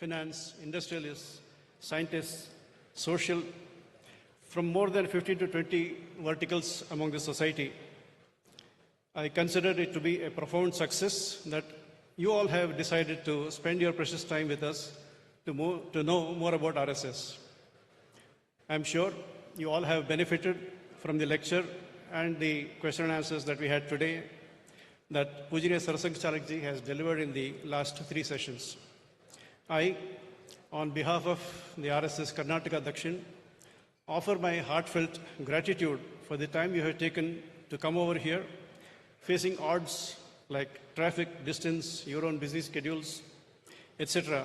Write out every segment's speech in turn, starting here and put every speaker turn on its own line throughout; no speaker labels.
finance, industrialists, scientists, social, from more than 15 to 20 verticals among the society. I consider it to be a profound success that you all have decided to spend your precious time with us to know more about RSS. I'm sure you all have benefited from the lecture and the question and answers that we had today that Rashtriya Swayamsevak Sangh has delivered in the last 3 sessions. I, on behalf of the RSS Karnataka Dakshin, offer my heartfelt gratitude for the time you have taken to come over here, facing odds like traffic, distance, your own busy schedules, etc.,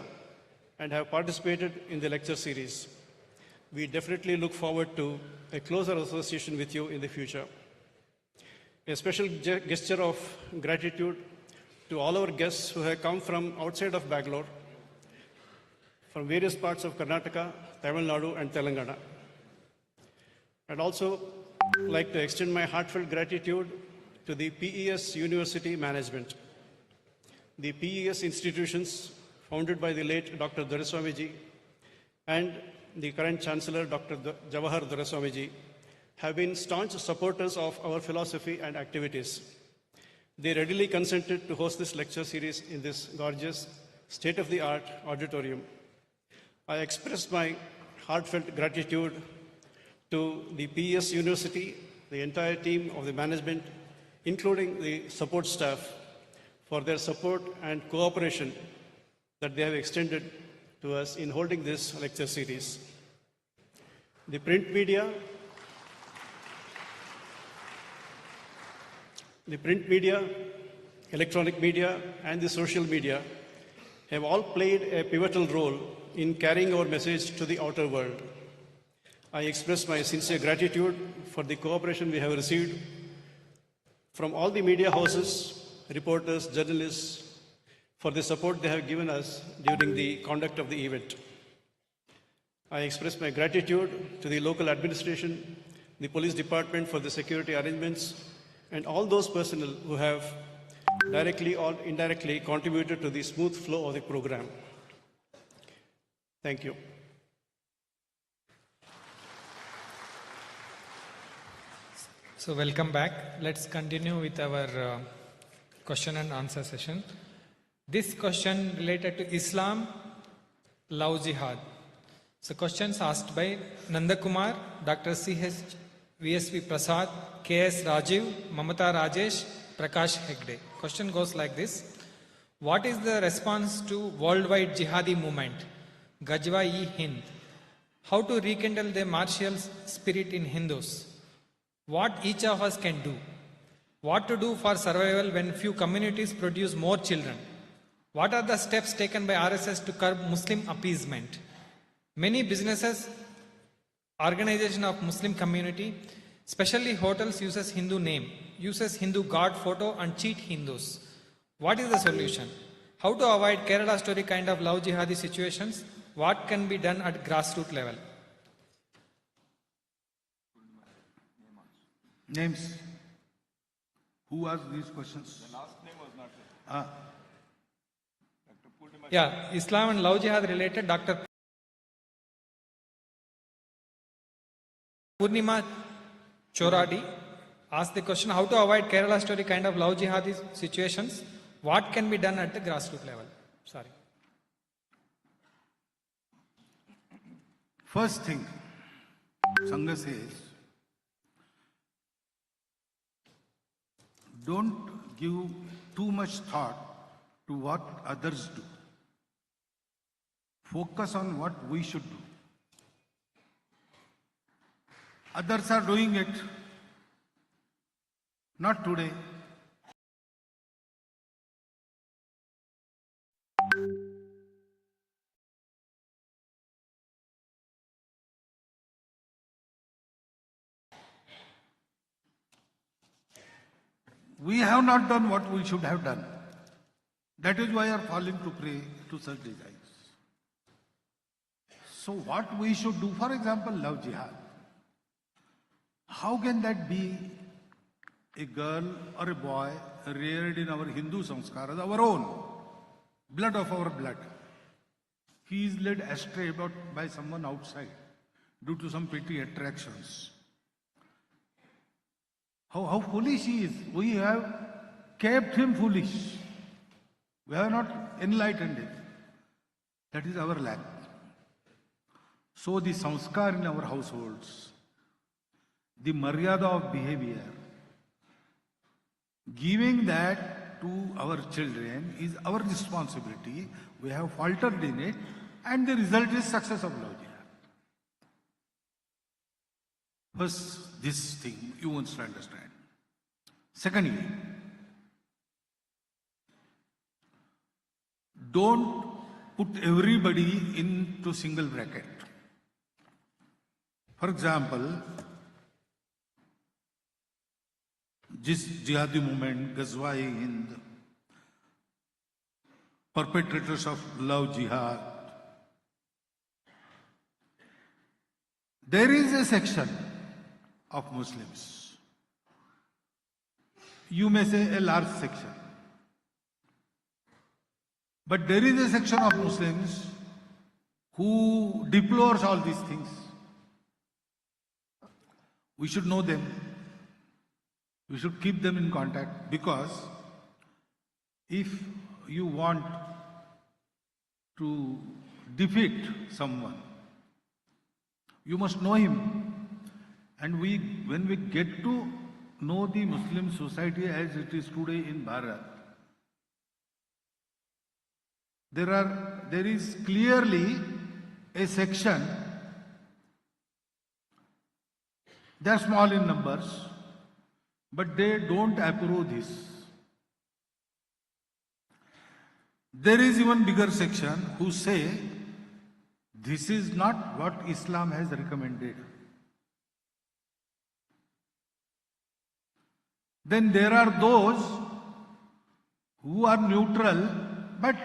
and have participated in the lecture series. We definitely look forward to a closer association with you in the future. A special gesture of gratitude to all our guests who have come from outside of Bangalore, from various parts of Karnataka, Tamil Nadu, and Telangana. I'd also like to extend my heartfelt gratitude to the PES University management. The PES institutions, founded by the late Dr. Doraiswamiji and the current Chancellor, Dr. Jawahar Doraiswamiji, have been staunch supporters of our philosophy and activities. They readily consented to host this lecture series in this gorgeous, state-of-the-art auditorium. I express my heartfelt gratitude to the PES University, the entire team of the management, including the support staff, for their support and cooperation that they have extended to us in holding this lecture series. The print media, electronic media, and the social media have all played a pivotal role in carrying our message to the outer world. I express my sincere gratitude for the cooperation we have received from all the media houses, reporters, journalists, for the support they have given us during the conduct of the event. I express my gratitude to the local administration, the police department for the security arrangements, and all those personnel who have directly or indirectly contributed to the smooth flow of the program. Thank you.
So welcome back. Let's continue with our question and answer session. This question related to Islam, love jihad. So questions asked by Nandakumar, Dr. C.H. V.S.V. Prasad, K.S. Rajiv, Mamata Rajesh, Prakash Hegde. Question goes like this. What is the response to worldwide jihadi movement, Gajwa-e-Hind? How to rekindle the martial spirit in Hindus? What each of us can do? What to do for survival when few communities produce more children? What are the steps taken by RSS to curb Muslim appeasement? Many businesses, organization of Muslim community, especially hotels, uses Hindu name, uses Hindu god photo and cheat Hindus. What is the solution? How to avoid Kerala story kind of love jihadi situations? What can be done at grassroots level?
Names. Who asked these questions?
The last name was not there.
Yeah, Islam and love jihad related, Dr. Purnima Choradi asked the question, how to avoid Kerala story kind of love jihadi situations? What can be done at the grassroots level? Sorry.
First thing, Sangha says, don't give too much thought to what others do. Focus on what we should do. Others are doing it. Not today. We have not done what we should have done. That is why we are falling to prey to such desires. So what we should do, for example, love jihad. How can that be a girl or a boy reared in our Hindu samskaras, our own, blood of our blood? he is led astray by someone outside due to some petty attractions. How foolish he is. We have kept him foolish. We have not enlightened him. That is our lack. So the sanskar in our households, the maryada of behavior, giving that to our children is our responsibility. We have faltered in it, and the result is success of love jihad. First, this thing you must understand. Secondly, don't put everybody into single bracket. For example, this jihadi movement, Ghazwa-e-Hind, perpetrators of love jihad, there is a section of Muslims, you may say a large section, but there is a section of Muslims who deplores all these things. We should know them. We should keep them in contact, because if you want to defeat someone, you must know him. And when we get to know the Muslim society as it is today in Bharat, there is clearly a section, they are small in numbers, but they don't approve this. There is even bigger section who say, this is not what Islam has recommended. Then there are those who are neutral, but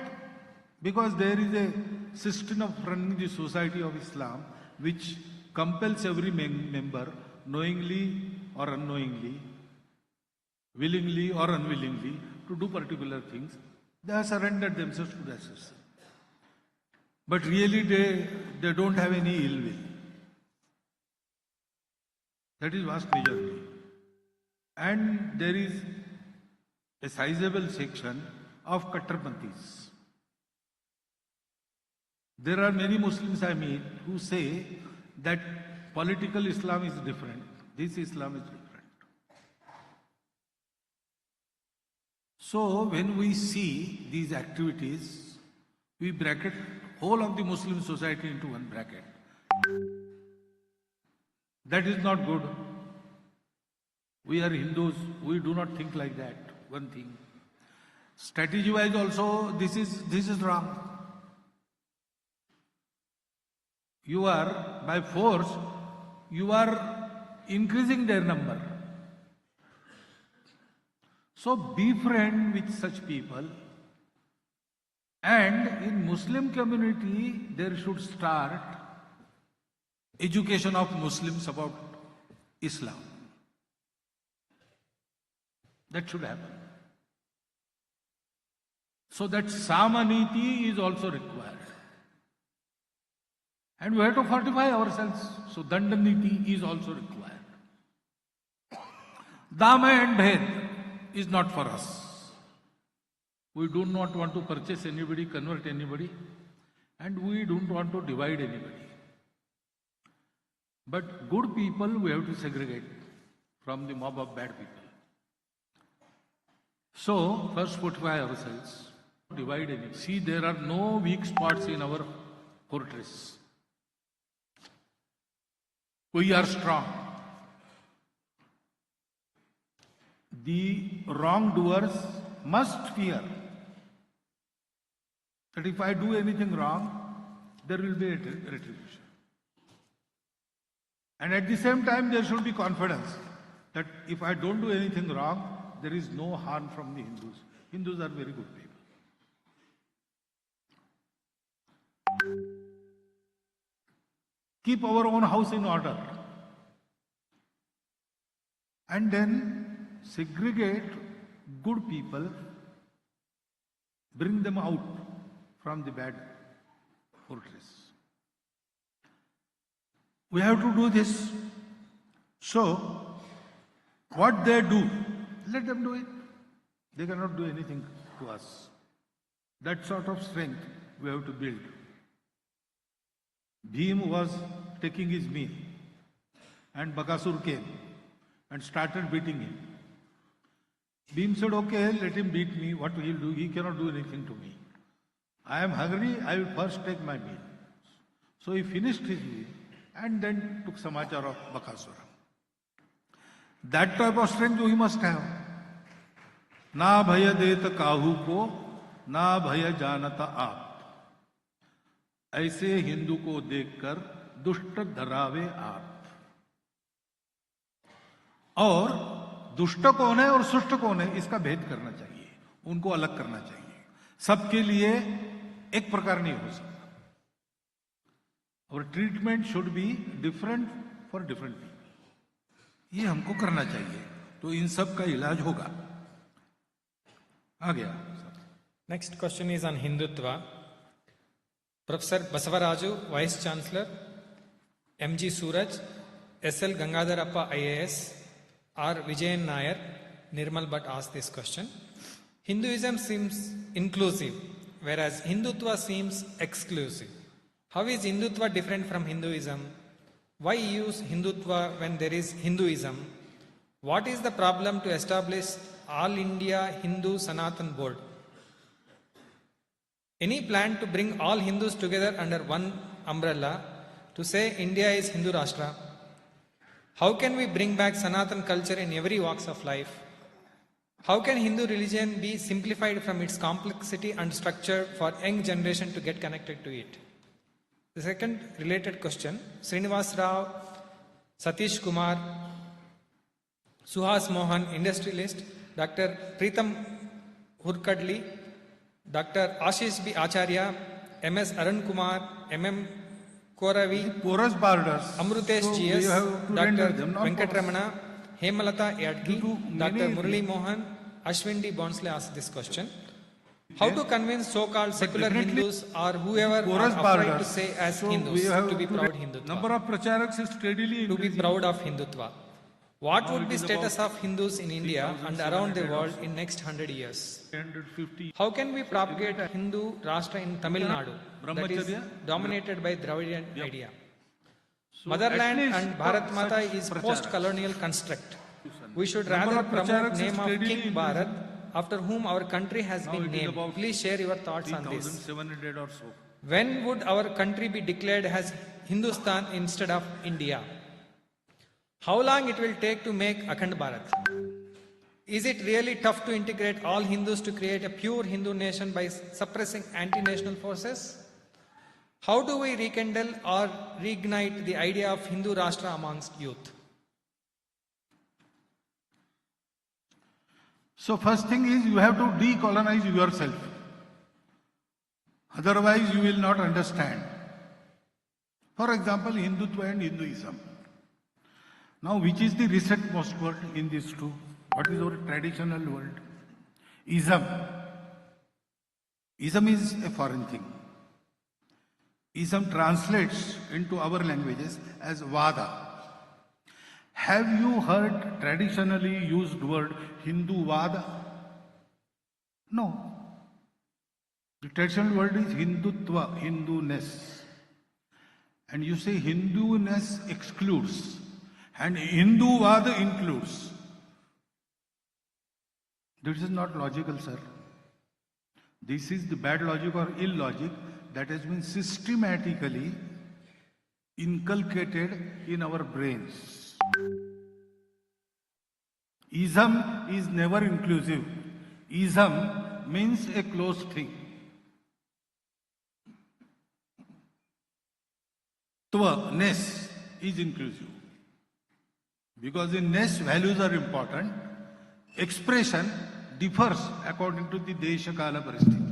because there is a system of running the society of Islam which compels every member, knowingly or unknowingly, willingly or unwillingly, to do particular things, they have surrendered themselves to that system. But really they don't have any ill will. That is vast majority. And there is a sizable section of Kattarpanthis. There are many Muslims I meet who say that political Islam is different, this Islam is different. So when we see these activities, we bracket whole of the Muslim society into one bracket. That is not good. We are Hindus, we do not think like that, one thing. Strategy-wise also, this is wrong. You are, by force, you are increasing their number. So befriend with such people, and in Muslim community there should start education of Muslims about Islam. That should happen. So that Samaniti is also required. And we have to fortify ourselves. So Dandaniti is also required. Dama and Bhed is not for us. We do not want to purchase anybody, convert anybody, and we don't want to divide anybody. But good people we have to segregate from the mob of bad people. So, first fortify ourselves, divide anybody. See, there are no weak spots in our fortress. We are strong. The wrongdoers must fear that if I do anything wrong, there will be a retribution. And at the same time, there should be confidence that if I don't do anything wrong, there is no harm from the Hindus. Hindus are very good people. Keep our own house in order. And then segregate good people, bring them out from the bad fortress. We have to do this. So, what they do, let them do it. They cannot do anything to us. That sort of strength we have to build. Bhim was taking his meal, and Bakasur came and started beating him. Bhim said, okay, let him beat me. What will he do? He cannot do anything to me. I am hungry, I will first take my meal. So he finished his meal and then took samachar of Bakasura. That type of strength we must have. Na bhaya deta kahu ko, na bhaya janata aap. ऐसे हिंदू को देखकर दुष्ट धरावे आप. और दुष्ट कौन है और सुष्ट कौन है इसका भेद करना चाहिए, उनको अलग करना चाहिए. सबके लिए एक प्रकार नहीं हो सकता. और treatment should be different for different people. ये हमको करना चाहिए, तो इन सब का इलाज होगा. आ गया.
Next question is on Hindutva. Professor Basavaraju, Vice Chancellor, M.G. Suraj, S.L. Gangadharappa IAS, R. Vijayan Nair, Nirmal Bhatt asked this question. Hinduism seems inclusive, whereas Hindutva seems exclusive. How is Hindutva different from Hinduism? Why use Hindutva when there is Hinduism? What is the problem to establish All India Hindu Sanatan Board? Any plan to bring all Hindus together under one umbrella to say India is Hindu Rashtra? How can we bring back Sanatan culture in every walks of life? How can Hindu religion be simplified from its complexity and structure for young generation to get connected to it? The second related question, Srinivas Rao, Satish Kumar, Suhas Mohan, industrialist, Dr. Preetham Hurkadli, Dr. Ashish B. Acharya, MS Arun Kumar, MM Koravi,
porous borders.
Amrutesh
So we
GS,
have to
Dr.
render them, not
Venkatramana, Hemalata Yadki,
Due to
Dr.
many-
Murali Mohan, Ashwin D. Bonsley asked this question. How to convince so-called secular
definitely
Hindus or whoever are
porous
afraid to
borders.
say as
So
Hindus
we have
to be proud
Number
Hindutva,
of pracharaks is steadily
to be
increasing.
proud of Hindutva? What
Now
would
it
be
is
status
about
of Hindus in India and around the
3,700
world
or so.
in next 100 years?
150.
How can we propagate Hindu Rashtra in Tamil Nadu that is
Brahmacharya?
dominated by Dravidian idea?
So
Motherland
at least
and Bharat
such
Mata is
pracharaks.
post-colonial construct. We should
Number
rather
of
promote
pracharaks is
name of
steadily
King
increasing.
Bharat after whom our country has
Now
been
it is
named.
about
Please share your thoughts on this.
3,700 or so.
When would our country be declared as Hindustan instead of India? How long it will take to make Akhand Bharat? Is it really tough to integrate all Hindus to create a pure Hindu nation by suppressing anti-national forces? How do we rekindle or reignite the idea of Hindu Rashtra amongst youth?
So first thing is you have to decolonize yourself. Otherwise you will not understand. For example, Hindutva and Hinduism. Now which is the recentmost word in these two? What is our traditional word? Ism. Ism is a foreign thing. Ism translates into our languages as Vada. Have you heard traditionally used word Hindu Vada? No. The traditional word is Hindutva, Hinduness. And you say Hinduness excludes and Hindu Vada includes. This is not logical, sir. This is the bad logic or illogic that has been systematically inculcated in our brains. Ism is never inclusive. Ism means a closed thing. Tva-ness is inclusive. Because in ness, values are important. Expression differs according to the Desha Kala Paristiti.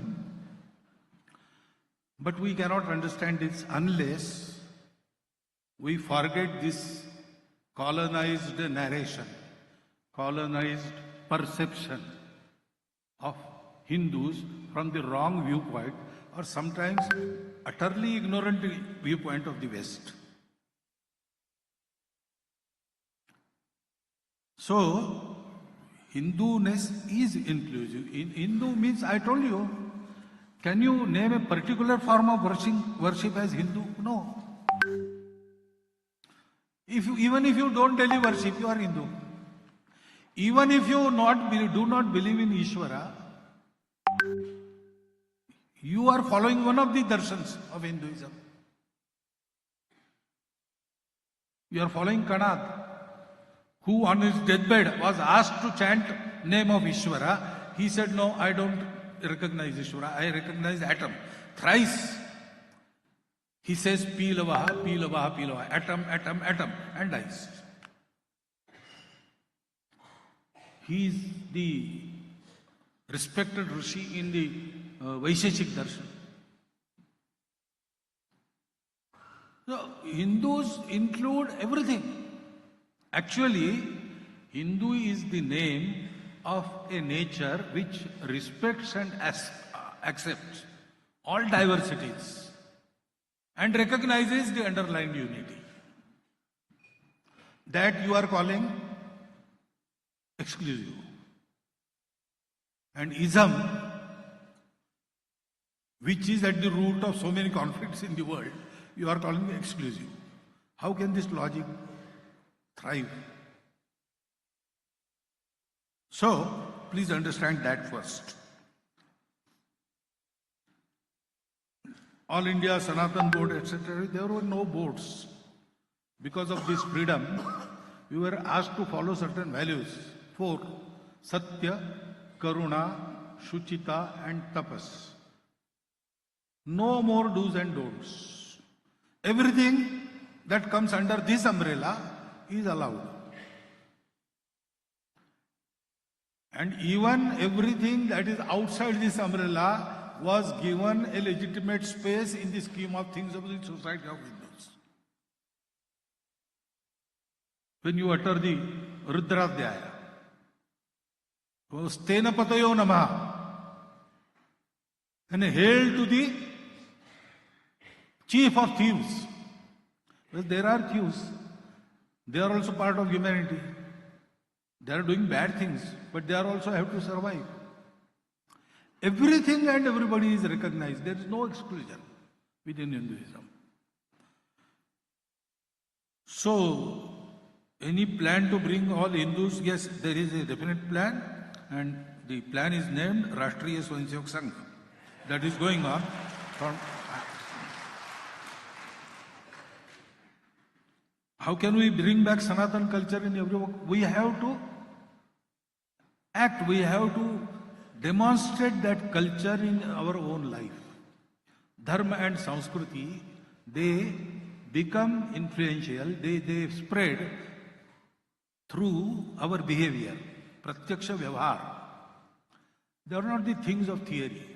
But we cannot understand this unless we forget this colonized narration, colonized perception of Hindus from the wrong viewpoint, or sometimes utterly ignorant viewpoint of the West. So, Hinduness is inclusive. Hindu means, I told you, can you name a particular form of worship as Hindu? No. Even if you don't daily worship, you are Hindu. Even if you do not believe in Ishvara, you are following one of the darshans of Hinduism. You are following Kanad, who on his deathbed was asked to chant name of Ishvara. He said, no, I don't recognize Ishvara, I recognize atom. Thrice he says, Pilavaha, Pilavaha, Pilavaha, atom, atom, atom, and dies. He is the respected Rishi in the Vaisheshik Darshan. So, Hindus include everything. Actually, Hindu is the name of a nature which respects and accepts all diversities and recognizes the underlying unity. That you are calling exclusive. And ism, which is at the root of so many conflicts in the world, you are calling exclusive. How can this logic thrive? So, please understand that first. All India, Sanatan Board, etc., there were no boards. Because of this freedom, we were asked to follow certain values. 4. Satya, Karuna, Shuchita and Tapas. No more do's and don'ts. Everything that comes under this umbrella is allowed. And even everything that is outside this umbrella was given a legitimate space in the scheme of things of the society of Hindus. When you utter the Rudradhyaya, Stena Patayo Namaha, and hail to the chief of thieves. Well, there are thieves. They are also part of humanity. They are doing bad things, but they are also have to survive. Everything and everybody is recognized. There is no exclusion within Hinduism. So, any plan to bring all Hindus? Yes, there is a definite plan, and the plan is named Rashtriya Swayamsevak Sangh. That is going on. How can we bring back Sanatan culture in every work? We have to act, we have to demonstrate that culture in our own life. Dharma and Sanskriti, they become influential, they spread through our behavior. Pratyaksha Vyavhar. They are not the things of theory.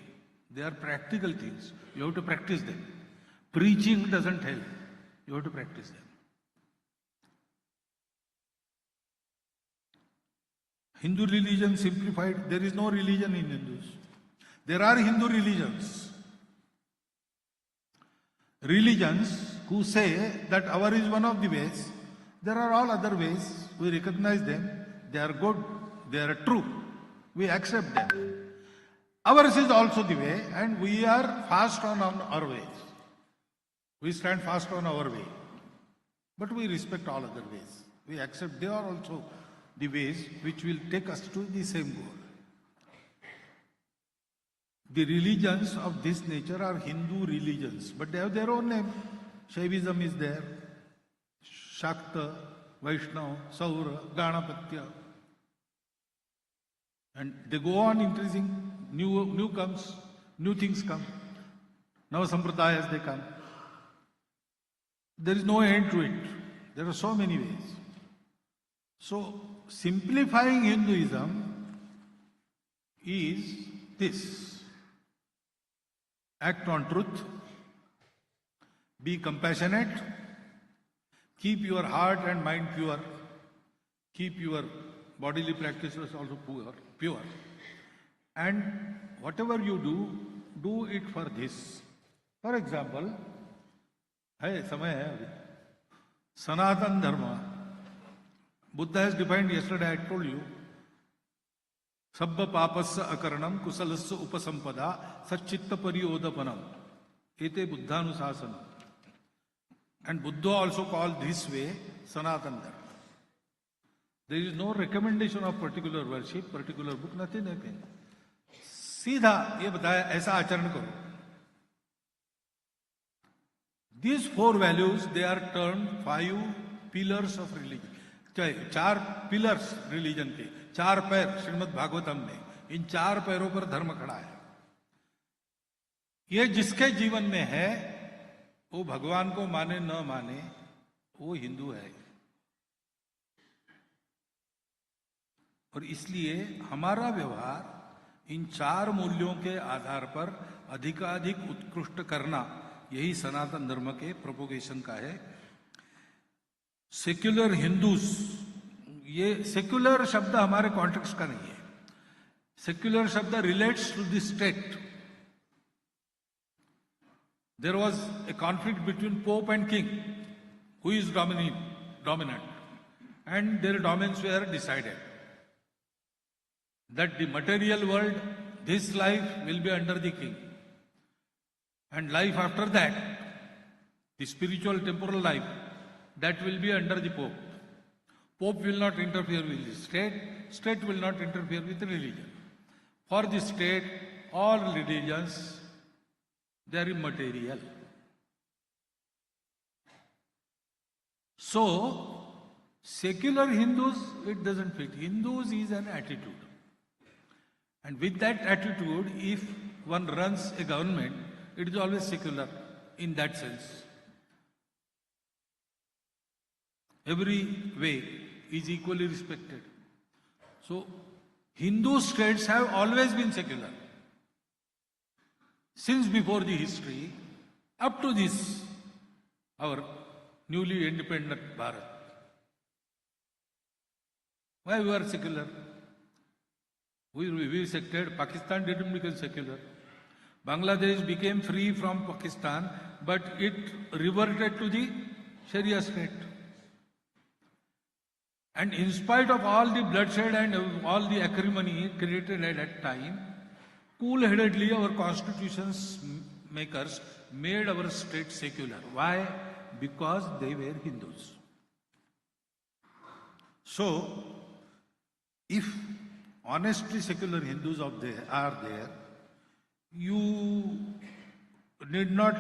They are practical things. You have to practice them. Preaching doesn't help. You have to practice them. Hindu religion simplified. There is no religion in Hindus. There are Hindu religions. Religions who say that our is one of the ways. There are all other ways. We recognize them. They are good. They are true. We accept them. Ours is also the way, and we are fast on our ways. We stand fast on our way. But we respect all other ways. We accept they are also the ways which will take us to the same goal. The religions of this nature are Hindu religions, but they have their own name. Shaivism is there, Shakta, Vaishnava, Saura, Ganapatya. And they go on increasing, new things come. Now Sampradayas they come. There is no end to it. There are so many ways. So, simplifying Hinduism is this. Act on truth, be compassionate, keep your heart and mind pure, keep your bodily practices also pure. And whatever you do, do it for this. For example है, समय है अभी, Sanatan Dharma, Buddha has defined yesterday, I told you, सब्ब पापस्य अकरणम कुशलस्य उपसंपदा सच्चित्त परियोदपनम एते बुद्धानुशासनम. And Buddha also called this way Sanatan Dharma. There is no recommendation of particular worship, particular book, nothing. सीधा ये बताया ऐसा आचरण करो. These 4 values, they are termed 5 pillars of religion. 4 pillars religion के, 4 पैर श्रीमद् भागवतम में, इन 4 पैरों पर धर्म खड़ा है. ये जिसके जीवन में है, वो भगवान को माने न माने, वो हिंदू है. और इसलिए हमारा व्यवहार इन 4 मूल्यों के आधार पर अधिकाधिक उत्कृष्ट करना, यही सनातन धर्म के प्रोपोगेशन का है. सेक्युलर हिंदूज, ये सेक्युलर शब्द हमारे कॉन्टेक्स्ट का नहीं है. सेक्युलर शब्द relates to the state. There was a conflict between Pope and King, who is dominant, and their domains were decided. That the material world, this life will be under the King, and life after that, the spiritual temporal life, that will be under the Pope. Pope will not interfere with the state, state will not interfere with religion. For the state, all religions, they are immaterial. So, secular Hindus, it doesn't fit. Hindus is an attitude. And with that attitude, if one runs a government, it is always secular in that sense. Every way is equally respected. So, Hindu states have always been secular. Since before the history, up to this, our newly independent Bharat. Why we are secular? We sected. Pakistan didn't become secular. Bangladesh became free from Pakistan, but it reverted to the Sharia state. And in spite of all the bloodshed and all the acrimony created at that time, cool-headedly our constitutions makers made our state secular. Why? Because they were Hindus. So, if honestly secular Hindus are there, you need not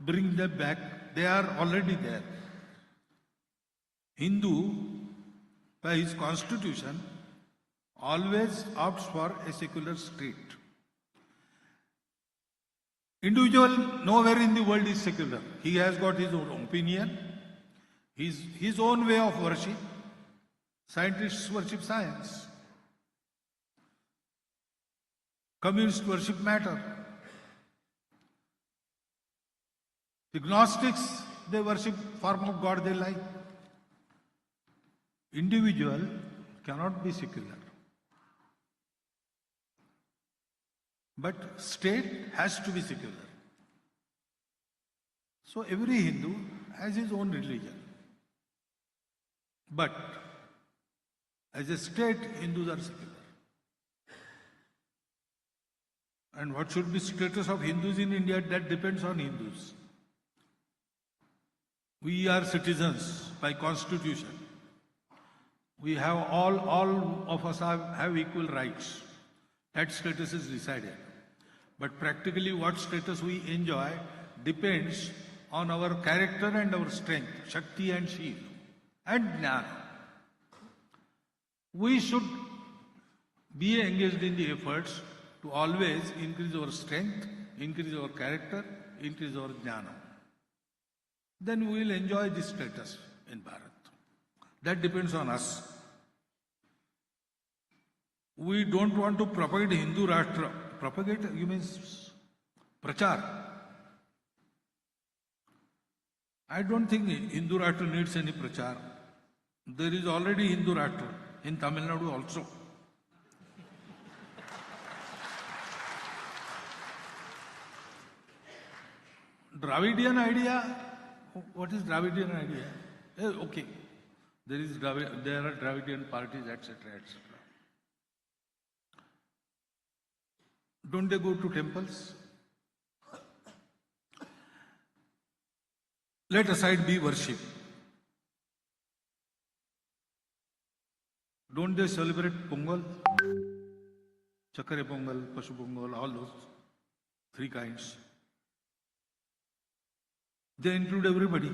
bring them back. They are already there. Hindu, by his constitution, always opts for a secular state. Individual nowhere in the world is secular. He has got his own opinion, his own way of worship. Scientists worship science. Communists worship matter. The Gnostics, they worship form of God they like. Individual cannot be secular. But state has to be secular. So every Hindu has his own religion. But as a state, Hindus are secular. And what should be status of Hindus in India, that depends on Hindus. We are citizens by constitution. We have all of us have equal rights. That status is decided. But practically what status we enjoy depends on our character and our strength, Shakti and Shiv, and Jnana. We should be engaged in the efforts to always increase our strength, increase our character, increase our Jnana. Then we will enjoy this status in Bharat. That depends on us. We don't want to propagate Hindu Rashtra. Propagate, you mean prachar. I don't think Hindu Rashtra needs any prachar. There is already Hindu Rashtra in Tamil Nadu also. Dravidian idea, what is Dravidian idea? Okay, there are Dravidian parties, etc., etc. Don't they go to temples? Let aside be worship. Don't they celebrate Pongal? Chakare Pongal, Pashu Pongal, all those three kinds. They include everybody.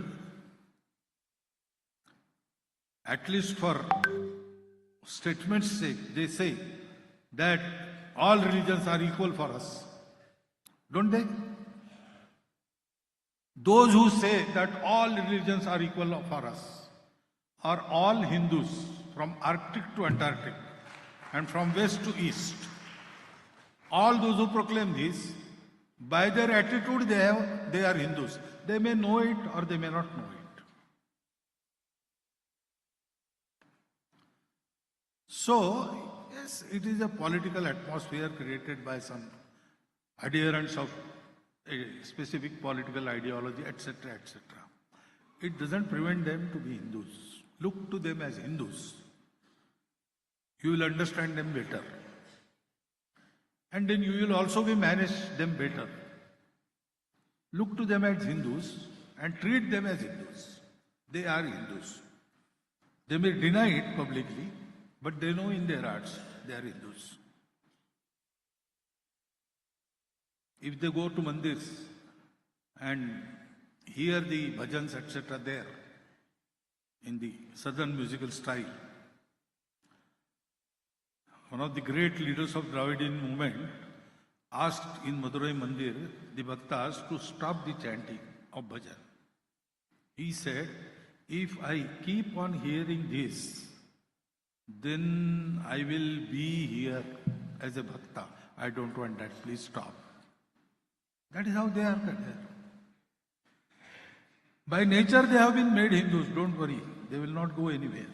At least for statement's sake, they say that all religions are equal for us. Don't they? Those who say that all religions are equal for us are all Hindus from Arctic to Antarctic and from west to east. All those who proclaim this, by their attitude they are Hindus. They may know it or they may not know it. So, yes, it is a political atmosphere created by some adherents of a specific political ideology, etc., etc. It doesn't prevent them to be Hindus. Look to them as Hindus. You will understand them better. And then you will also manage them better. Look to them as Hindus and treat them as Hindus. They are Hindus. They may deny it publicly, but they know in their hearts they are Hindus. If they go to mandirs and hear the bhajans, etc. there, in the southern musical style, one of the great leaders of Dravidian movement asked in Madurai Mandir the bhaktas to stop the chanting of bhajan. He said, if I keep on hearing this, then I will be here as a bhakta. I don't want that, please stop. That is how they are there. By nature they have been made Hindus, don't worry, they will not go anywhere.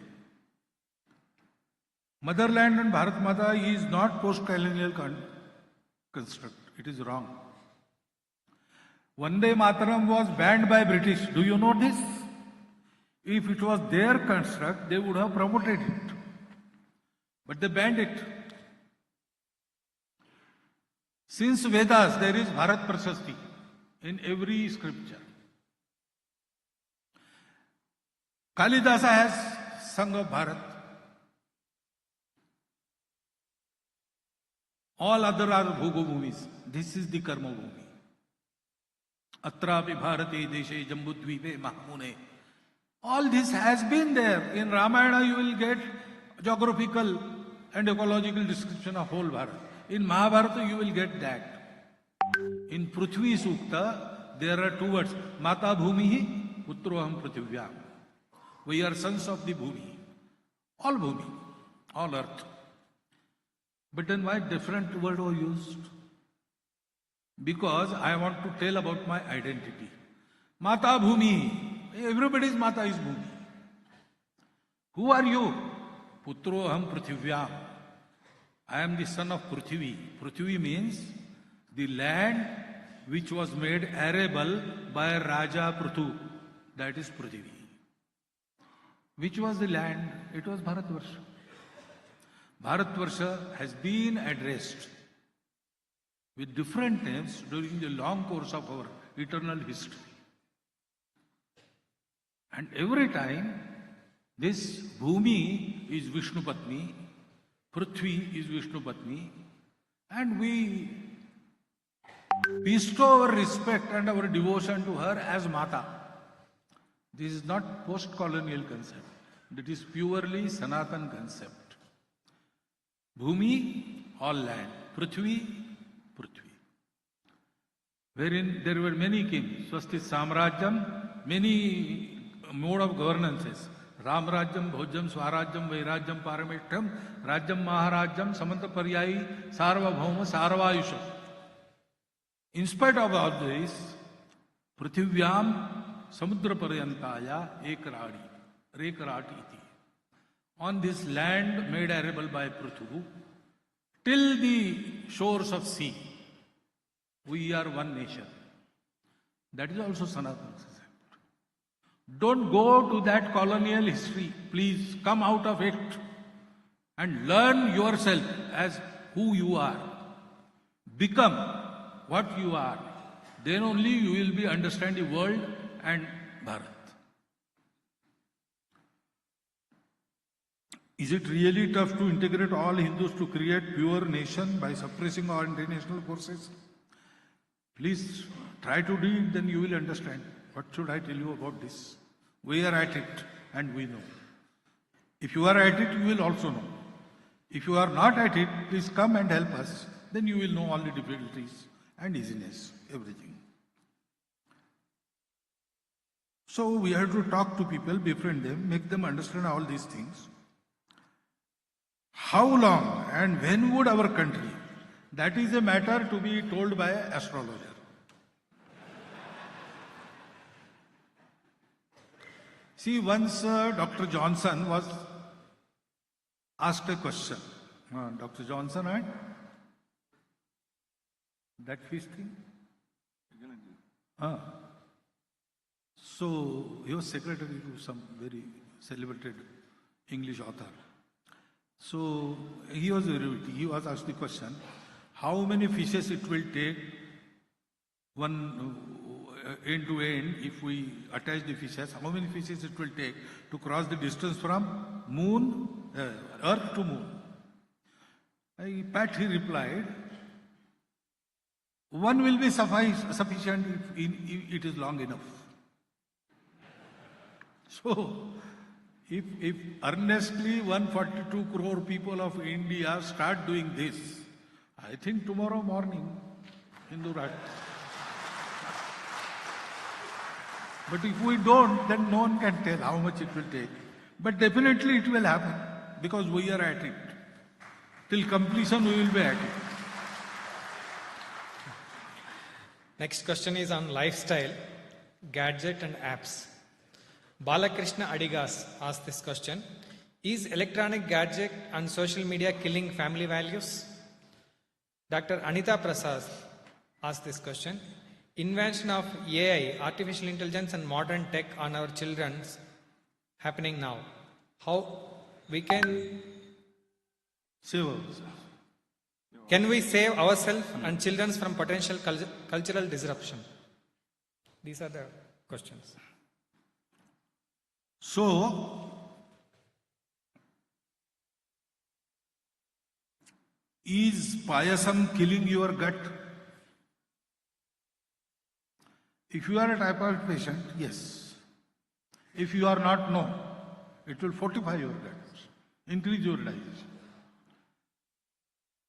Motherland and Bharat Mata is not post-colonial construct. It is wrong. Vande Mataram was banned by British. Do you know this? If it was their construct, they would have promoted it. But they banned it. Since Vedas, there is Bharat Prasasti in every scripture. Kalidasa has sung of Bharat. All other are Bhogo movies. This is the Karma movie. Atrapi Bharate Deshe Jambudvipe Mahamune. All this has been there. In Ramayana you will get geographical and ecological description of whole Bharat. In Mahabharata you will get that. In Prithvi Sukta there are two words. Mata Bhumihi, Putroham Prithivya. We are sons of the Bhumi. All earth. But then why different word was used? Because I want to tell about my identity. Mata Bhumi. Everybody's Mata is Bhumi. Who are you? Putro Aham Prithivya. I am the son of Prithvi. Prithvi means the land which was made arable by Raja Prithu. That is Prithvi. Which was the land? It was Bharatvarsha. Bharatvarsha has been addressed with different names during the long course of our eternal history. And every time, this Bhumi is Vishnu Patni, Prithvi is Vishnu Patni, and we bestow our respect and our devotion to her as Mata. This is not post-colonial concept. It is purely Sanatan concept. Bhumi, all land. Prithvi, Prithvi. Wherein there were many kings. Swasti Samrajyam, many mode of governances. Ramrajyam, Bhojam, Swarajyam, Vairajyam, Parameshtam, Rajyam, Maharajyam, Samanta Paryayi, Sarvabhauma, Sarvayusha. In spite of all this, Prithivyam, Samudra Paryantaya, Rekarati. On this land made arable by Prithu, till the shores of sea, we are one nation. That is also Sanatana society. Don't go to that colonial history. Please come out of it and learn yourself as who you are. Become what you are. Then only you will be understand the world and Bharat. Is it really tough to integrate all Hindus to create pure nation by suppressing all international forces? Please try to do it, then you will understand. What should I tell you about this? We are at it and we know. If you are at it, you will also know. If you are not at it, please come and help us. Then you will know all the difficulties and easiness, everything. So we have to talk to people, befriend them, make them understand all these things. How long and when would our country? That is a matter to be told by an astrologer. See, once Dr. Johnson was asked a question. Dr. Johnson had that fish thing? So, he was secretary to some very celebrated English author. So, he was asked the question, how many fishes it will take one end to end, if we attach the fishes, how many fishes it will take to cross the distance from Earth to Moon? He replied, one will be sufficient if it is long enough. So, if earnestly 142 crore people of India start doing this, I think tomorrow morning, Hindu Rashtra. But if we don't, then no one can tell how much it will take. But definitely it will happen, because we are at it. Till completion we will be at it.
Next question is on lifestyle, gadget and apps. Balakrishna Adigas asked this question. Is electronic gadget and social media killing family values? Dr. Anita Prasad asked this question. Invention of AI, artificial intelligence and modern tech on our children's happening now. How we can
save ourselves.
Can we save ourselves and children from potential cultural disruption? These are the questions.
So, is payasam killing your gut? If you are a typhoid patient, yes. If you are not, no. It will fortify your gut, increase your digestion.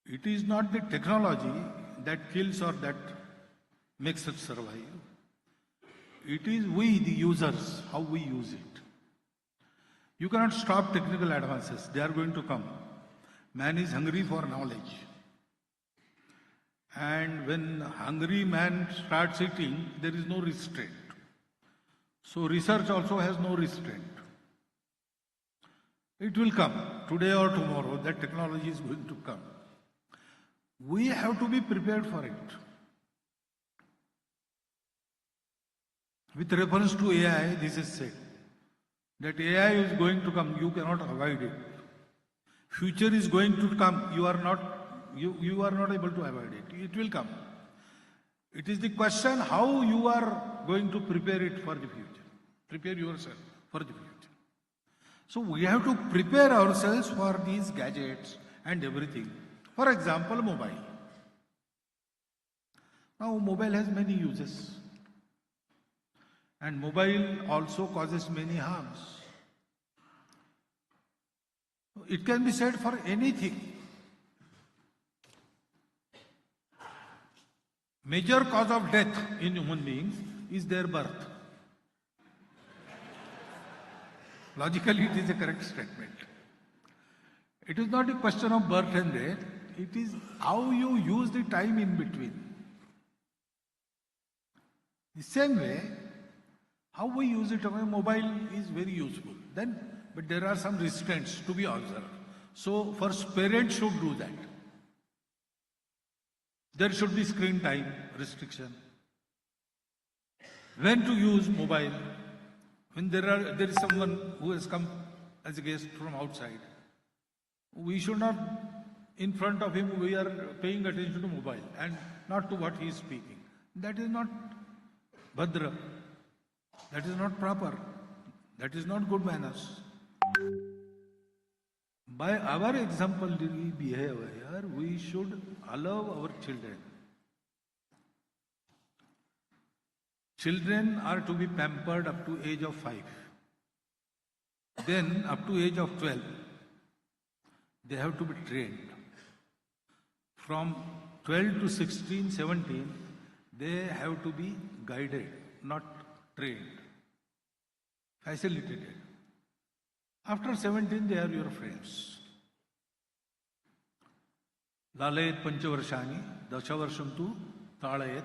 It is not the technology that kills or that makes us survive. It is we, the users, how we use it. You cannot stop technical advances. They are going to come. Man is hungry for knowledge. And when hungry man starts eating, there is no restraint. So research also has no restraint. It will come. Today or tomorrow, that technology is going to come. We have to be prepared for it. With reference to AI, this is said that AI is going to come, you cannot avoid it. Future is going to come, you are not able to avoid it. It will come. It is the question how you are going to prepare it for the future. Prepare yourself for the future. So we have to prepare ourselves for these gadgets and everything. For example, mobile. Now mobile has many uses. And mobile also causes many harms. It can be said for anything. Major cause of death in human beings is their birth. Logically, it is a correct statement. It is not a question of birth and death. It is how you use the time in between. The same way, how we use it, our mobile is very useful. But there are some restraints to be observed. So first parents should do that. There should be screen time restriction. when to use mobile, when there is someone who has come as a guest from outside. We should not, in front of him, we are paying attention to mobile and not to what he is speaking. That is not bhadra. That is not proper. That is not good manners. By our exemplary behavior, we should allow our children. Children are to be pampered up to age of 5. Then up to age of 12, they have to be trained. From 12 to 16, 17, they have to be guided, not trained, facilitated. After 17, they are your friends. Lalayet panchavarshani, dashavarsham tu talayet,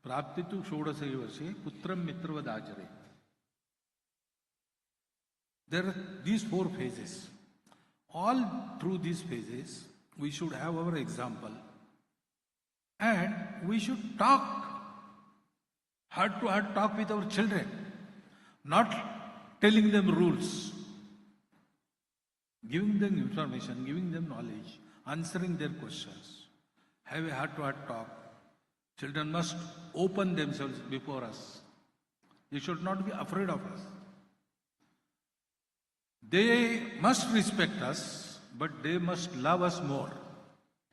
praptitu shodasai varshe, putram mitravadachare. There are these 4 phases. All through these phases, we should have our example. And we should talk, heart-to-heart talk with our children, not telling them rules, giving them information, giving them knowledge, answering their questions. Have a heart-to-heart talk. Children must open themselves before us. They should not be afraid of us. They must respect us, but they must love us more.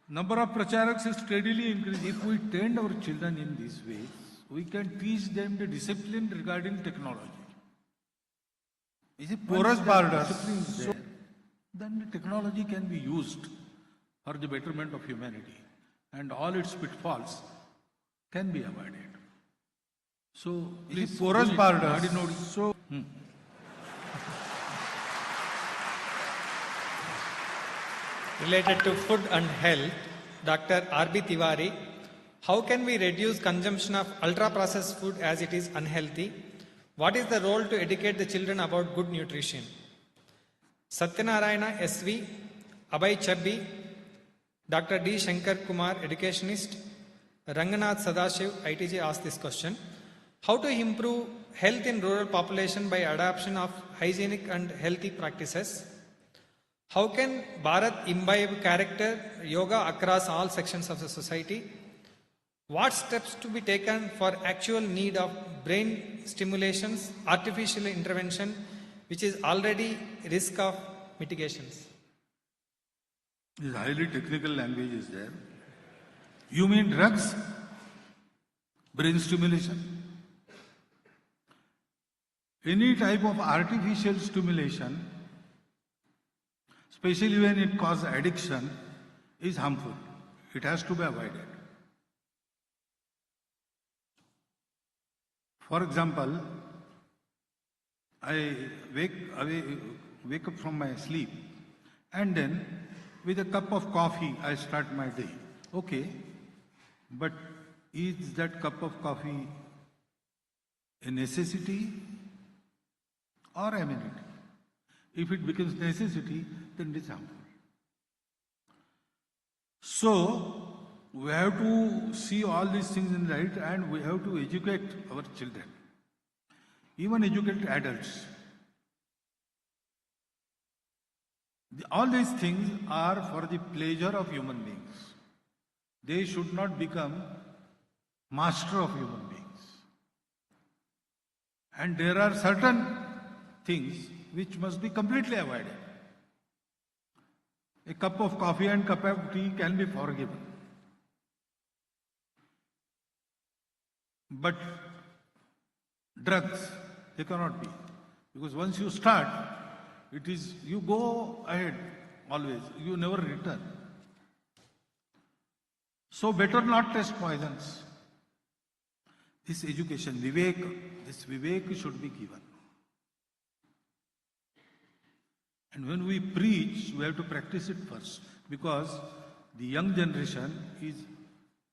Number of pracharaks is steadily increasing. If we train our children in these ways, we can teach them the discipline regarding technology. Is it porous borders? Then the technology can be used for the betterment of humanity, and all its pitfalls can be avoided. So, please,
porous borders. So,
Related to food and health, Dr. R.B. Tiwari, how can we reduce consumption of ultra-processed food as it is unhealthy? What is the role to educate the children about good nutrition? Satyanarayana S.V., Abhay Chabbi, Dr. D. Shankar Kumar, educationist, Ranganath Sadashiv, ITJ asked this question. How to improve health in rural population by adoption of hygienic and healthy practices? How can Bharat imbibe character yoga across all sections of the society? What steps to be taken for actual need of brain stimulations, artificial intervention, which is already risk of mitigations?
This highly technical language is there. You mean drugs? Brain stimulation? Any type of artificial stimulation, especially when it causes addiction, is harmful. It has to be avoided. For example, I wake up from my sleep and then with a cup of coffee I start my day. Okay, but is that cup of coffee a necessity or amenity? If it becomes necessity, then it is harmful. So, we have to see all these things in light and we have to educate our children, even educate adults. All these things are for the pleasure of human beings. They should not become master of human beings. And there are certain things which must be completely avoided. A cup of coffee and cup of tea can be forgiven. But drugs, they cannot be. Because once you start, it is, you go ahead always, you never return. So better not test poisons. This education, this vivek should be given. And when we preach, we have to practice it first, because the young generation is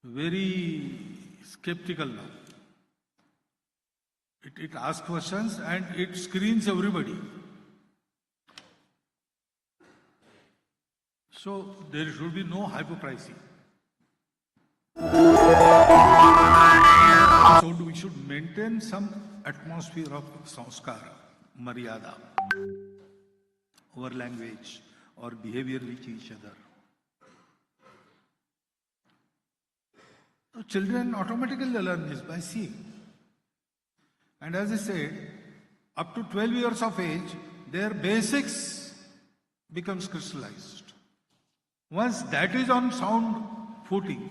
very skeptical now. It asks questions and it screens everybody. So there should be no hypocrisy. So we should maintain some atmosphere of sanskara, maryada, our language or behavior with each other. So children automatically learn this by seeing. And as I said, up to 12 years of age, their basics becomes crystallized. Once that is on sound footing,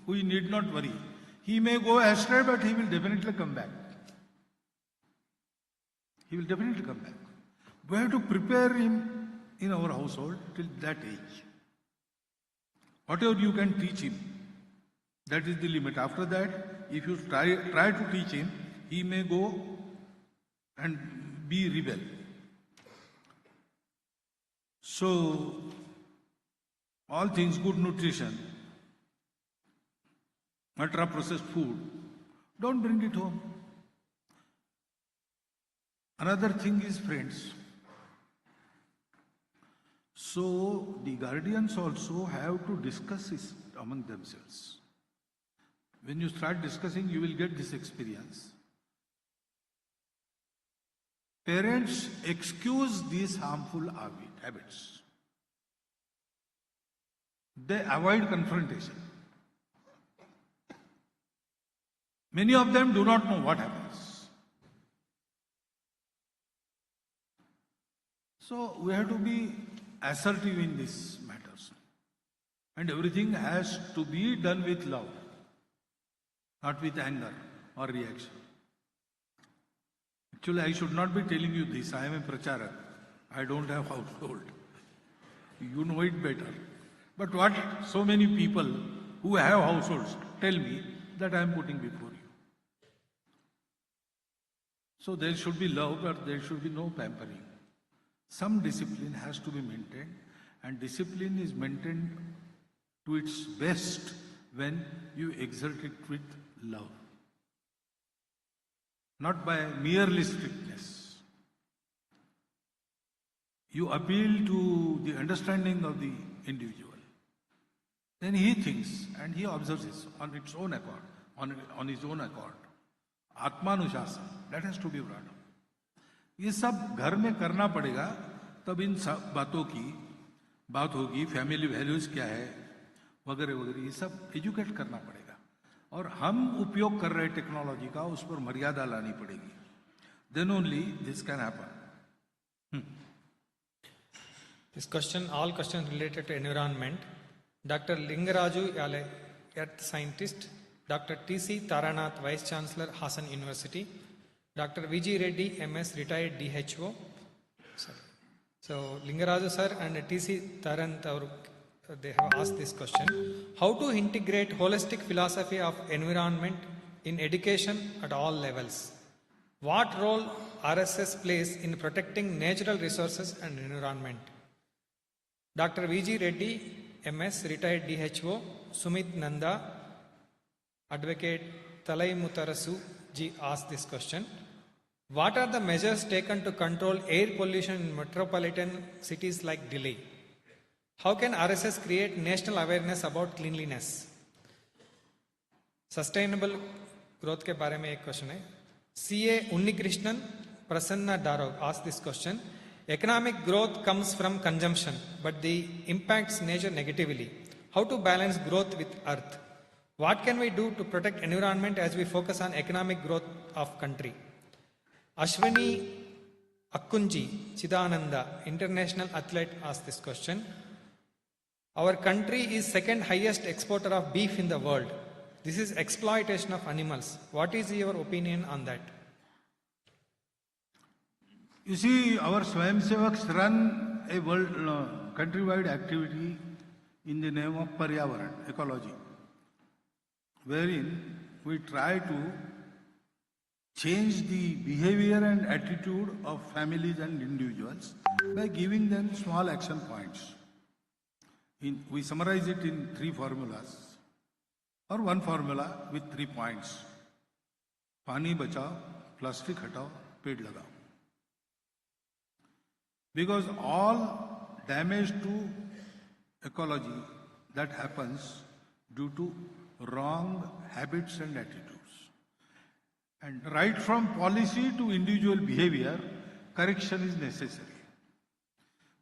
we need not worry. He may go astray, but he will definitely come back. He will definitely come back. We have to prepare him in our household till that age. Whatever you can teach him, that is the limit. After that, if you try to teach him, he may go and be rebel. So, all things, good nutrition, ultra processed food, don't bring it home. Another thing is friends. So the guardians also have to discuss this among themselves. When you start discussing, you will get this experience. Parents excuse these harmful habits. They avoid confrontation. Many of them do not know what happens. So we have to be assertive in these matters. And everything has to be done with love, not with anger or reaction. Actually, I should not be telling you this. I am a pracharak. I don't have household. You know it better. But what so many people who have households tell me that I am putting before you. So there should be love, but there should be no pampering. Some discipline has to be maintained, and discipline is maintained to its best when you exert it with love, not by merely strictness. You appeal to the understanding of the individual. Then he thinks and he observes this on its own accord, on his own accord. Atmanushasana, that has to be brought up. ये सब घर में करना पड़ेगा, तब इन सब बातों की बात होगी. फैमिली वैल्यूज क्या है वगैरह वगैरह, ये सब एजुकेट करना पड़ेगा. और हम उपयोग कर रहे टेक्नोलॉजी का, उस पर मर्यादा लानी पड़ेगी. Then only this can happen.
This question, all questions related to environment. Dr. Lingaraju Yale, Earth Scientist. Dr. T.C. Taranath, Vice Chancellor, Hassan University. Dr. V.G. Reddy, MS, retired DHO. So, Lingaraju sir and T.C. Taranath, they have asked this question. How to integrate holistic philosophy of environment in education at all levels? What role RSS plays in protecting natural resources and environment? Dr. V.G. Reddy, MS, retired DHO. Sumit Nanda, Advocate Talai Mutarasu ji asked this question. What are the measures taken to control air pollution in metropolitan cities like Delhi? How can RSS create national awareness about cleanliness? Sustainable growth के बारे में एक question है. CA Unnikrishnan Prasanna Darog asked this question. Economic growth comes from consumption, but the impacts nature negatively. How to balance growth with earth? What can we do to protect environment as we focus on economic growth of country? Ashwini Akkunji Chidananda, international athlete, asked this question. Our country is second highest exporter of beef in the world. This is exploitation of animals. What is your opinion on that?
You see, our Swayamsevaks run a world countrywide activity in the name of Paryavaran, ecology, wherein we try to change the behavior and attitude of families and individuals by giving them small action points. We summarize it in 3 formulas, or 1 formula with 3 points. Pani bachao, plastic hatao, ped lagao. Because all damage to ecology that happens due to wrong habits and attitudes. And right from policy to individual behavior, correction is necessary.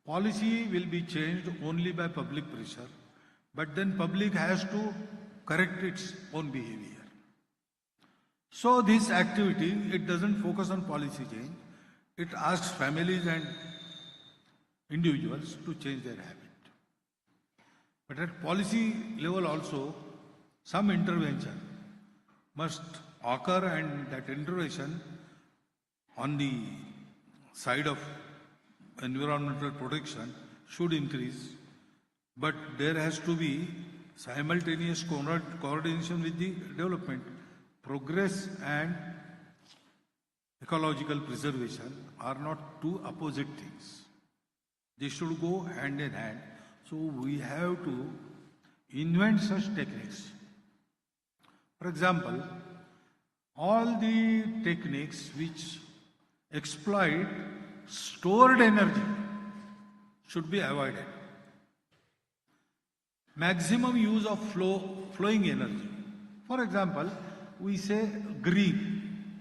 Policy will be changed only by public pressure, but then public has to correct its own behavior. So this activity, it doesn't focus on policy change, it asks families and individuals to change their habit. But at policy level also, some intervention must occur, and that intervention on the side of environmental protection should increase, but there has to be simultaneous coordination with the development. Progress and ecological preservation are not two opposite things. They should go hand in hand. So we have to invent such techniques. For example, all the techniques which exploit stored energy should be avoided. Maximum use of flowing energy. For example, we say green,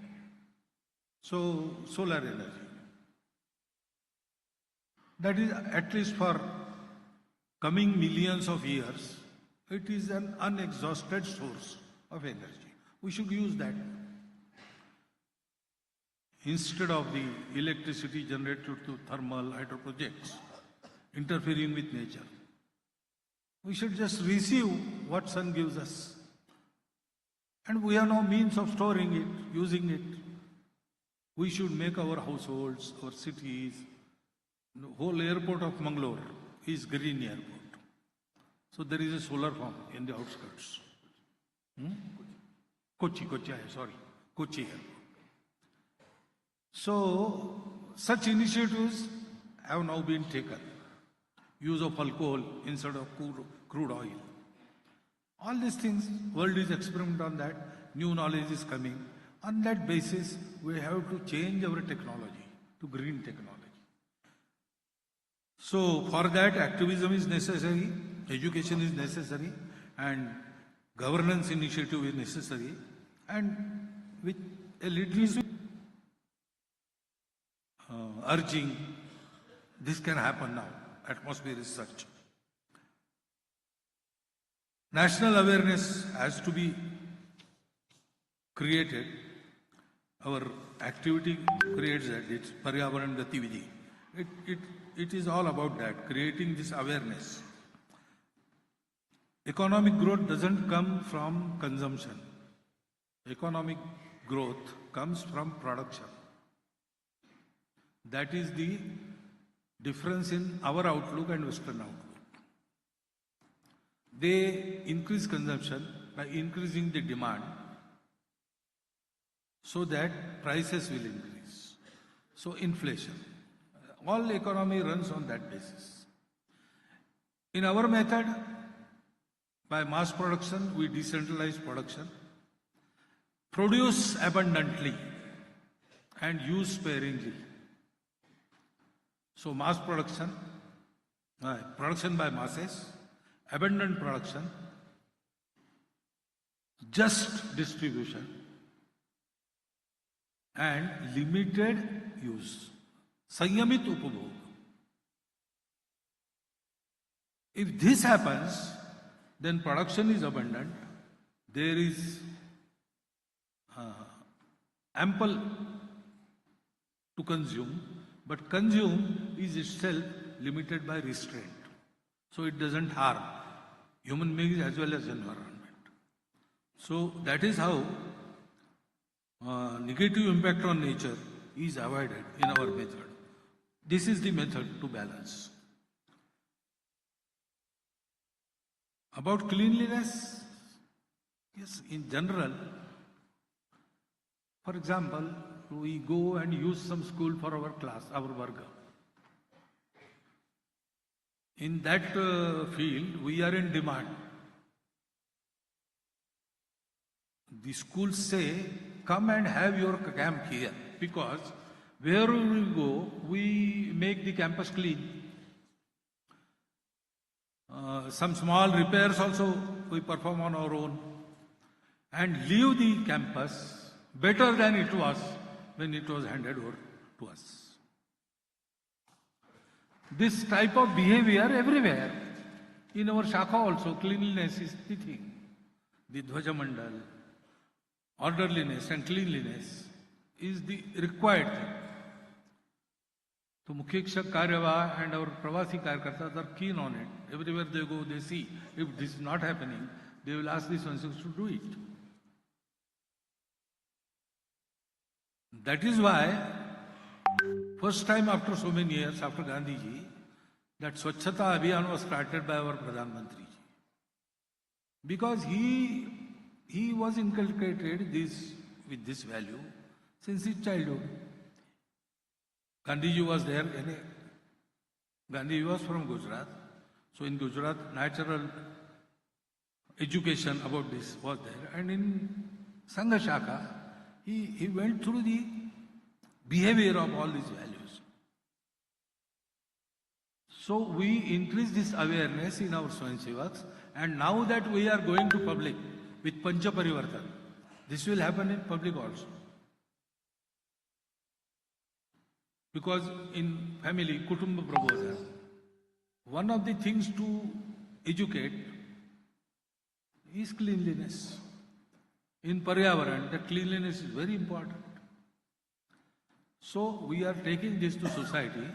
so solar energy. That is, at least for coming millions of years, it is an unexhausted source of energy. We should use that instead of the electricity generated through thermal hydro projects interfering with nature. We should just receive what sun gives us. And we have no means of storing it, using it. We should make our households, our cities, the whole airport of Mangalore is green airport. So there is a solar farm in the outskirts. Kochi airport. So such initiatives have now been taken. Use of alcohol instead of crude oil. All these things, world is experimenting on that, new knowledge is coming. On that basis, we have to change our technology to green technology. So for that, activism is necessary, education is necessary, and governance initiative is necessary, and with a little urging, this can happen now. Atmosphere is such. National awareness has to be created. Our activity creates that. It's Paryavaran Gatividi. It is all about that, creating this awareness. Economic growth doesn't come from consumption. Economic growth comes from production. That is the difference in our outlook and Western outlook. They increase consumption by increasing the demand so that prices will increase. So inflation. All economy runs on that basis. In our method, by mass production, we decentralize production, produce abundantly and use sparingly. So mass production, production by masses, abundant production, just distribution, and limited use. Sanyamit upabhog. If this happens, then production is abundant, there is ample to consume, but consume is itself limited by restraint. So it doesn't harm human beings as well as environment. So that is how negative impact on nature is avoided in our method. This is the method to balance. About cleanliness, yes, in general, for example, we go and use some school for our class, our varga. In that field, we are in demand. The schools say, come and have your camp here, because wherever we go, we make the campus clean. Some small repairs also we perform on our own and leave the campus better than it was when it was handed over to us. This type of behavior everywhere. In our Shakha also, cleanliness is the thing. The Dhwaja Mandal, orderliness and cleanliness is the required thing. So Mukhya Shikshak Karyavah and our Pravasi Karyakartas are keen on it. Everywhere they go, they see. If this is not happening, they will ask the Swayansevaks to do it. That is why, first time after so many years, after Gandhiji, that Swachhata Abhiyan was started by our Pradhan Mantri. Because he was inculcated with this value since his childhood. Gandhiji was there. Gandhiji was from Gujarat. So in Gujarat, natural education about this was there. And in Sangha Shakha, he went through the behavior of all these values. So we increase this awareness in our Swayamsevaks, and now that we are going to public with Pancha Parivartan, this will happen in public also. Because in family, Kutumba Prabodha, one of the things to educate is cleanliness. In Paryavaran, that cleanliness is very important. So we are taking this to society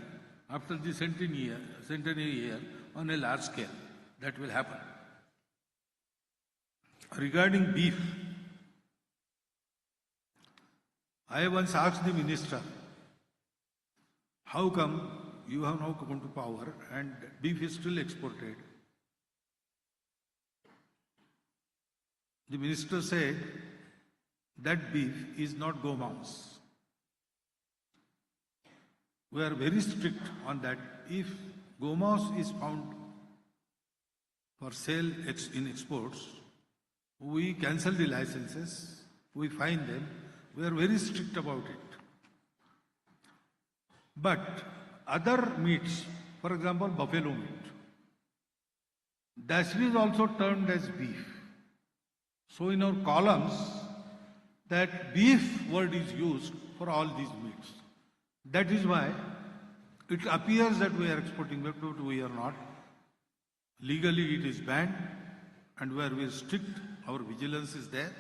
after the centenary year on a large scale. That will happen. Regarding beef, I once asked the minister, how come you have now come to power and beef is still exported? The minister said that beef is not gomouse. We are very strict on that. If gomouse is found for sale in exports, we cancel the licenses, we fine them. We are very strict about it. But other meats, for example, buffalo meat, that is also termed as beef. So in our columns, that beef word is used for all these meats. That is why it appears that we are exporting, but we are not. Legally it is banned, and where we are strict, our vigilance is there.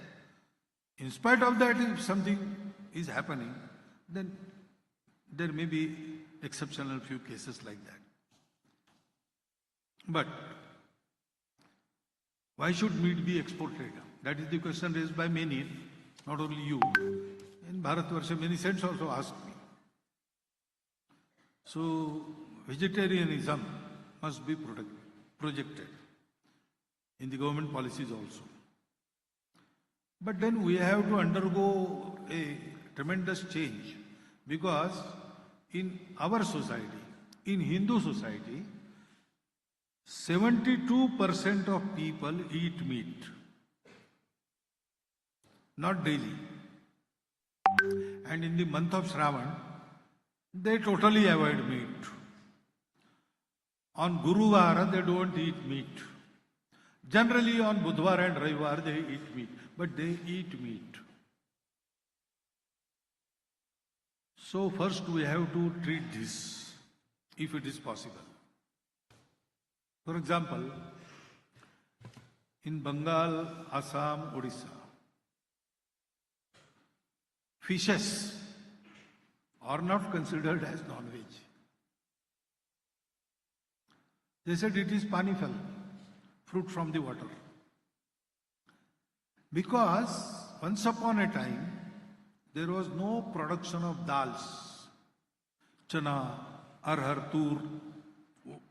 In spite of that, if something is happening, then there may be exceptional few cases like that. But why should meat be exported? That is the question raised by many, not only you. In Bharatvarsha, many saints also asked me. So, vegetarianism must be projected in the government policies also. But then we have to undergo a tremendous change, because in our society, in Hindu society, 72% of people eat meat. Not daily. And in the month of Shravan, they totally avoid meat. On Guruvara, they don't eat meat. Generally on Budhvar and Ravivar, they eat meat. But they eat meat. So first we have to treat this, if it is possible. For example, in Bengal, Assam, Odisha, fishes are not considered as non-veg. They said it is panifal, fruit from the water. Because once upon a time, there was no production of dals, chana, arhar, tur,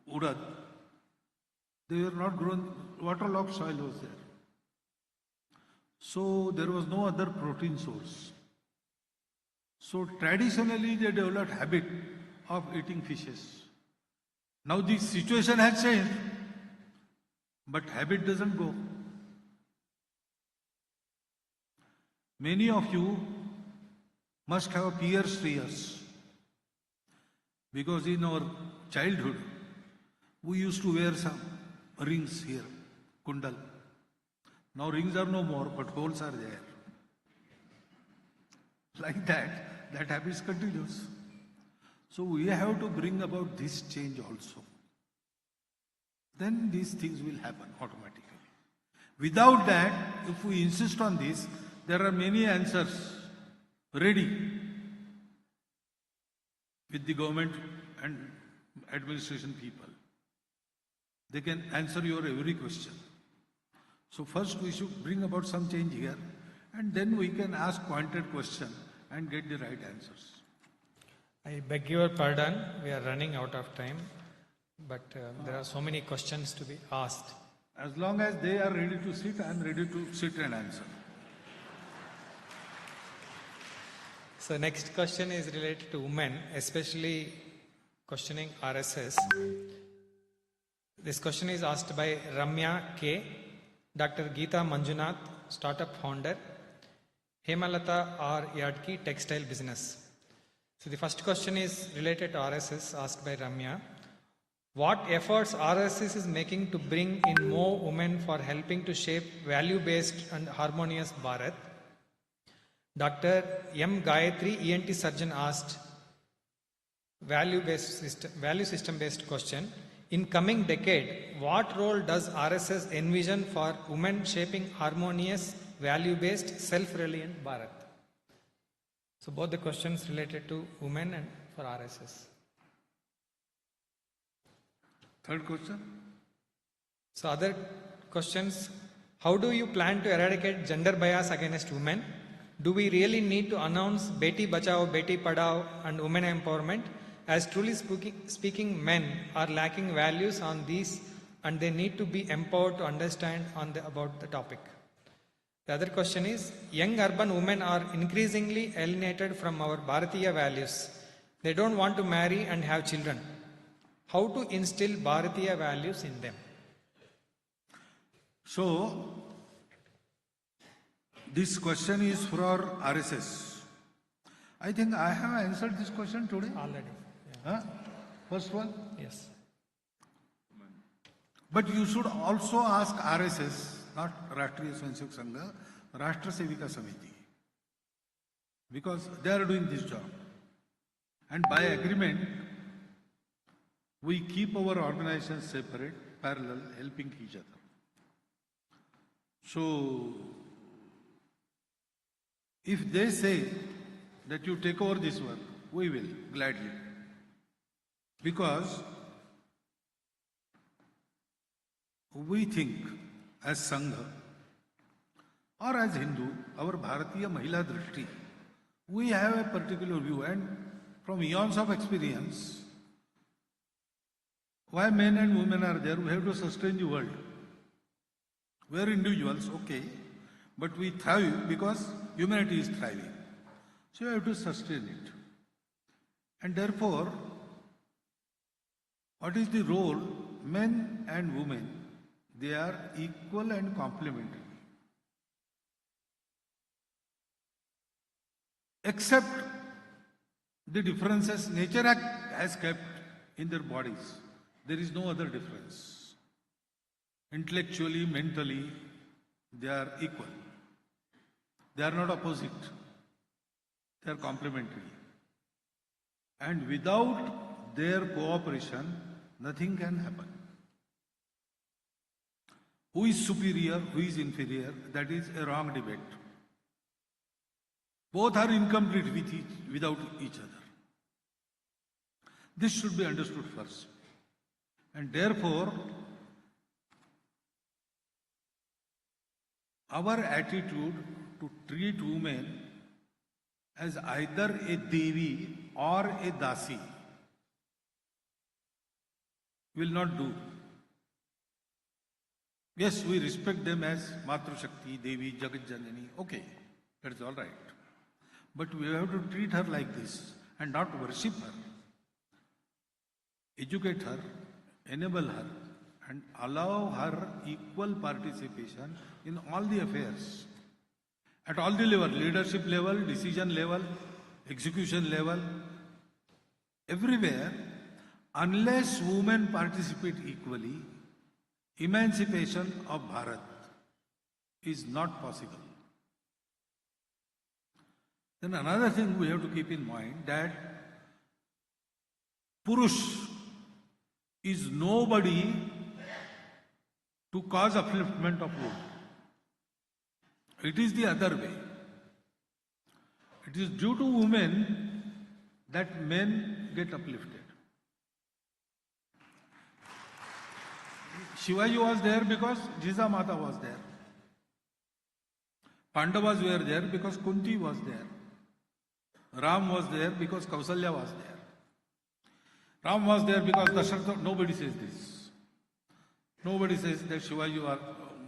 urad. They were not grown, waterlogged soil was there. So there was no other protein source. So traditionally they developed habit of eating fishes. Now the situation has changed, but habit doesn't go. Many of you must have pierced ears, because in our childhood we used to wear some rings here, kundal. Now rings are no more, but holes are there. like that habit continues. So we have to bring about this change also. Then these things will happen automatically. Without that, if we insist on this, there are many answers ready with the government and administration people. They can answer your every question. So first we should bring about some change here, and then we can ask pointed question and get the right answers.
I beg your pardon, we are running out of time, but there are so many questions to be asked.
As long as they are ready to sit, I am ready to sit and answer.
So next question is related to women, especially questioning RSS. This question is asked by Ramya K, Dr. Geeta Manjunath, startup founder, Hemalata R. Yadki, textile business. So the first question is related to RSS, asked by Ramya. What efforts RSS is making to bring in more women for helping to shape value-based and harmonious Bharat? Dr. M. Gayatri, ENT surgeon, asked value system-based question. In coming decade, what role does RSS envision for women shaping harmonious, value-based, self-reliant Bharat? So both the questions related to women and for RSS.
Third question.
So other questions, how do you plan to eradicate gender bias against women? Do we really need to announce Beti Bachao, Beti Padhao and women empowerment? As truly speaking, men are lacking values on these and they need to be empowered to understand about the topic. The other question is, young urban women are increasingly alienated from our Bharatiya values. They don't want to marry and have children. How to instill Bharatiya values in them?
So, this question is for RSS. I think I have answered this question today.
Already.
Huh? First one?
Yes.
But you should also ask RSS, not Rashtriya Swayamsevak Sangh, Rashtriya Swayamsevak Samiti. Because they are doing this job. And by agreement, we keep our organizations separate, parallel, helping each other. So, if they say that you take over this work, we will, gladly. Because we think as Sangha or as Hindu, our Bharatiya Mahila Drishti, we have a particular view, and from eons of experience, why men and women are there, we have to sustain the world. We are individuals, okay, but we thrive because humanity is thriving. So you have to sustain it. And therefore, what is the role? Men and women, they are equal and complementary. Except the differences nature has kept in their bodies. There is no other difference. Intellectually, mentally, they are equal. They are not opposite. They are complementary. And without their cooperation, nothing can happen. Who is superior, who is inferior, that is a wrong debate. Both are incomplete without each other. This should be understood first. And therefore, our attitude to treat women as either a Devi or a Dasi will not do. Yes, we respect them as Matru Shakti, Devi, Jagat Janani. Okay, that is all right. But we have to treat her like this and not worship her. Educate her, enable her, and allow her equal participation in all the affairs. At all the level, leadership level, decision level, execution level, everywhere, unless women participate equally, emancipation of Bharat is not possible. Then another thing we have to keep in mind that Purush is nobody to cause upliftment of women. It is the other way. It is due to women that men get uplifted. Shivaji was there because Jijamata was there. Pandavas were there because Kunti was there. Ram was there because Kausalya was there. Ram was there because Dasharatha. Nobody says this. Nobody says that Shivaji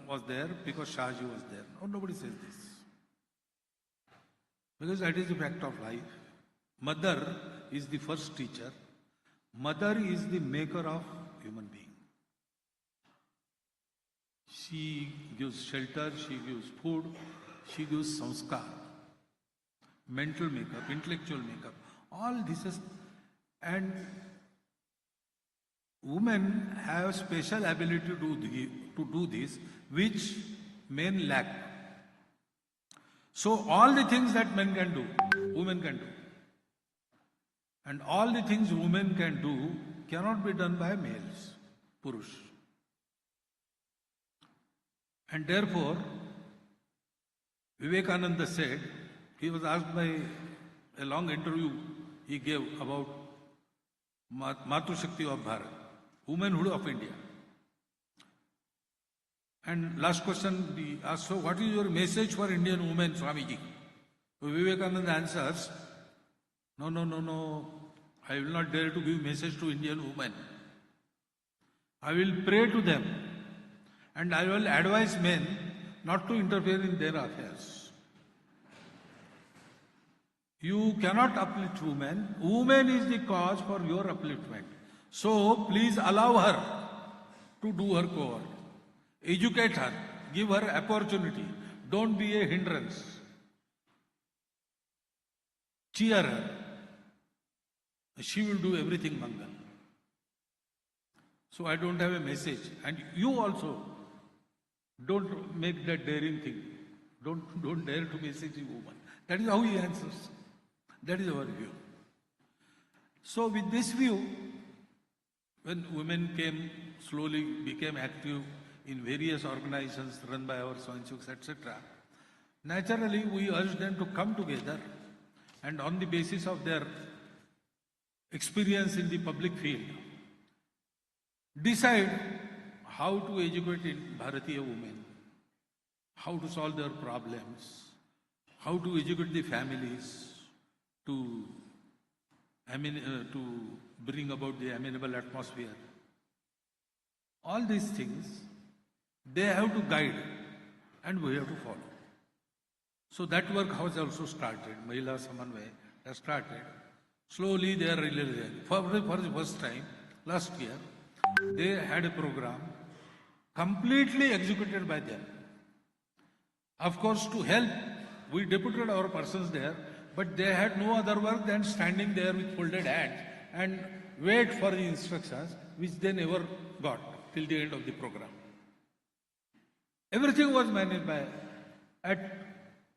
was there because Shahji was there. No, nobody says this. Because that is the fact of life. Mother is the first teacher. Mother is the maker of human being. She gives shelter, she gives food, she gives sanskar, mental makeup, intellectual makeup. All this is, and women have special ability to do this, which men lack. So all the things that men can do, women can do. And all the things women can do cannot be done by males, Purush. And therefore, Vivekananda said, he was asked by a long interview he gave about Matu Shakti of Bharat, womanhood of India. And last question he asked, so what is your message for Indian women, Swamiji? So Vivekananda answers, no, I will not dare to give message to Indian women. I will pray to them and I will advise men not to interfere in their affairs. You cannot uplift women. Woman is the cause for your upliftment. So please allow her to do her core. Educate her. Give her opportunity. Don't be a hindrance. Cheer her. She will do everything Mangal. So I don't have a message. And you also don't make that daring thing. Don't dare to message a woman. That is how he answers. That is our view. So with this view, when women slowly became active in various organizations run by our Swayamsevaks, etc., naturally we urged them to come together and on the basis of their experience in the public field, decide how to educate Bharatiya women, how to solve their problems, how to educate the families to bring about the amenable atmosphere. All these things, they have to guide and we have to follow. So that work has also started. Mahila Samanvay has started. Slowly they are realizing. For the first time, last year, they had a program completely executed by them. Of course, to help, we deputed our persons there, but they had no other work than standing there with folded hands and wait for the instructions, which they never got till the end of the program. Everything was managed by, at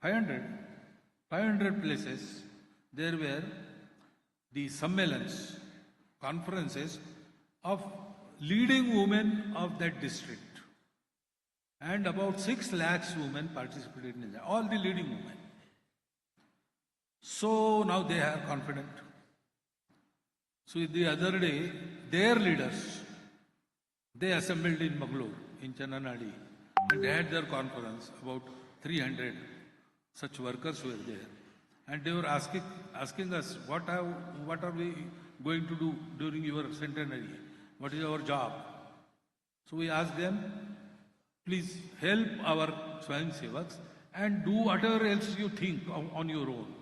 500 places, there were the Sammelans, conferences of leading women of that district. And about 6 lakhs women participated in that, all the leading women. So now they are confident. So the other day, their leaders, they assembled in Bengaluru, in Channanadi, and they had their conference. About 300 such workers were there. And they were asking us, what are we going to do during your centenary? What is our job? So we asked them, please help our Swayamsevaks and do whatever else you think on your own.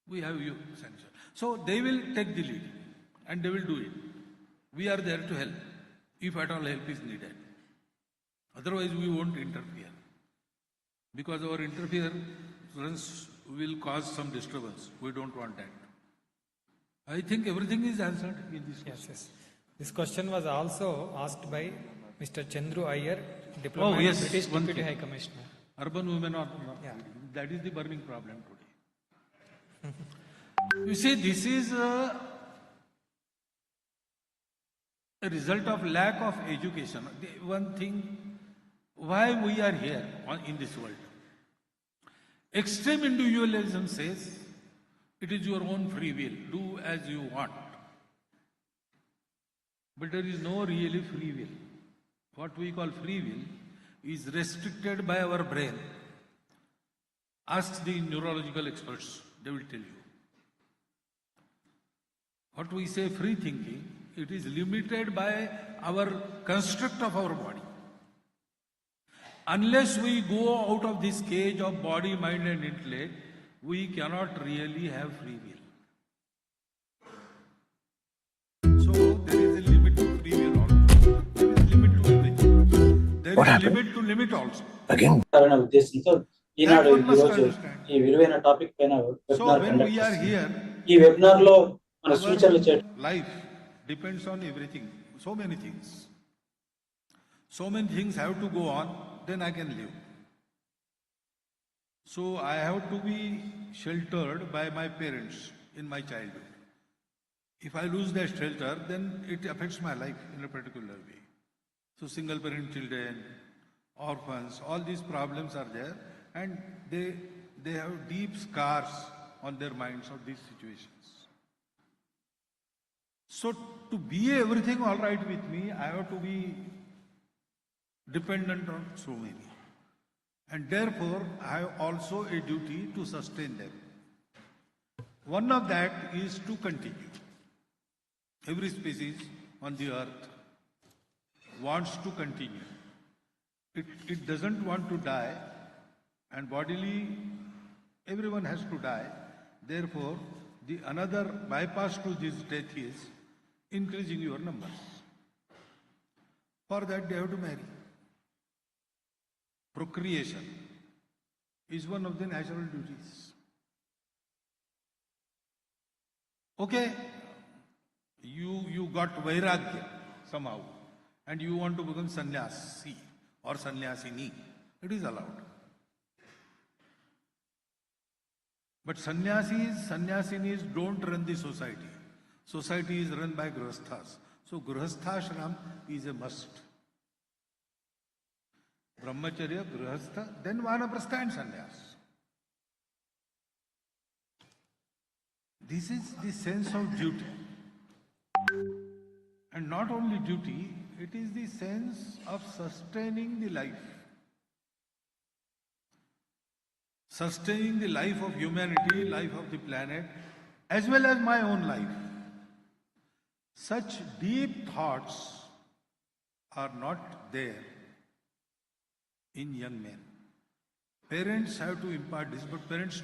We have you sanction. So they will take the lead and they will do it. We are there to help, if at all help is needed. Otherwise we won't interfere. Because our interference will cause some disturbance. We don't want that. I think everything is answered in this question.
Yes. This question was also asked by Mr. Chandru Iyer, Diplomat, British Deputy High Commissioner.
Urban women are, that is the burning problem today. You see, this is a result of lack of education. One thing, why we are here in this world. Extreme individualism says it is your own free will, do as you want. But there is no really free will. What we call free will is restricted by our brain. Ask the neurological experts, they will tell you. What we say free thinking, it is limited by our construct of our body. Unless we go out of this cage of body, mind and intellect, we cannot really have free will. So there is a limit to free will also. There is a limit to everything. There is a limit to limit also.
Again. ఉద్దేశంతో ఈనాడు ఈ రోజు ఈ విలువైన topic పైన webinar conduct చేస్తున్నాం. ఈ webinar లో మన సూచనలు చేయడం.
Life depends on everything. So many things. So many things have to go on, then I can live. So I have to be sheltered by my parents in my childhood. If I lose that shelter, then it affects my life in a particular way. So single parent children, orphans, all these problems are there, and they have deep scars on their minds of these situations. So to be everything all right with me, I have to be dependent on so many. And therefore, I have also a duty to sustain them. One of that is to continue. Every species on the earth wants to continue. It doesn't want to die, and bodily everyone has to die. Therefore, the another bypass to this death is increasing your numbers. For that they have to marry. Procreation is one of the natural duties. Okay, you got vairagya somehow, and you want to become sannyasi or sannyasini. It is allowed. But sannyasinis don't run the society. Society is run by grihasthas. So grihasthashram is a must. Brahmacharya, grihastha, then vanaprastha and sannyas. This is the sense of duty. And not only duty, it is the sense of sustaining the life. Sustaining the life of humanity, life of the planet, as well as my own life. Such deep thoughts are not there in young men. Parents have to impart this, but parents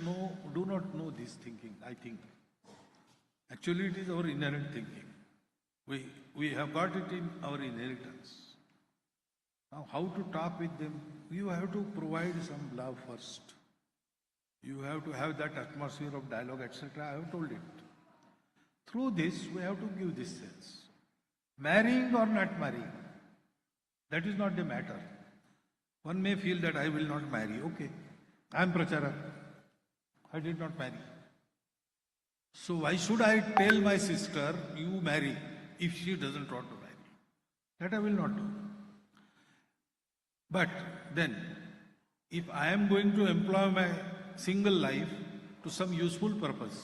do not know this thinking, I think. Actually, it is our inherent thinking. We have got it in our inheritance. Now, how to talk with them? You have to provide some love first. You have to have that atmosphere of dialogue, etc. I have told it. Through this, we have to give this sense. Marrying or not marrying, that is not the matter. One may feel that I will not marry. Okay, I am pracharak. I did not marry. So why should I tell my sister, you marry, if she doesn't want to marry? That I will not do. But then, if I am going to employ my single life to some useful purpose,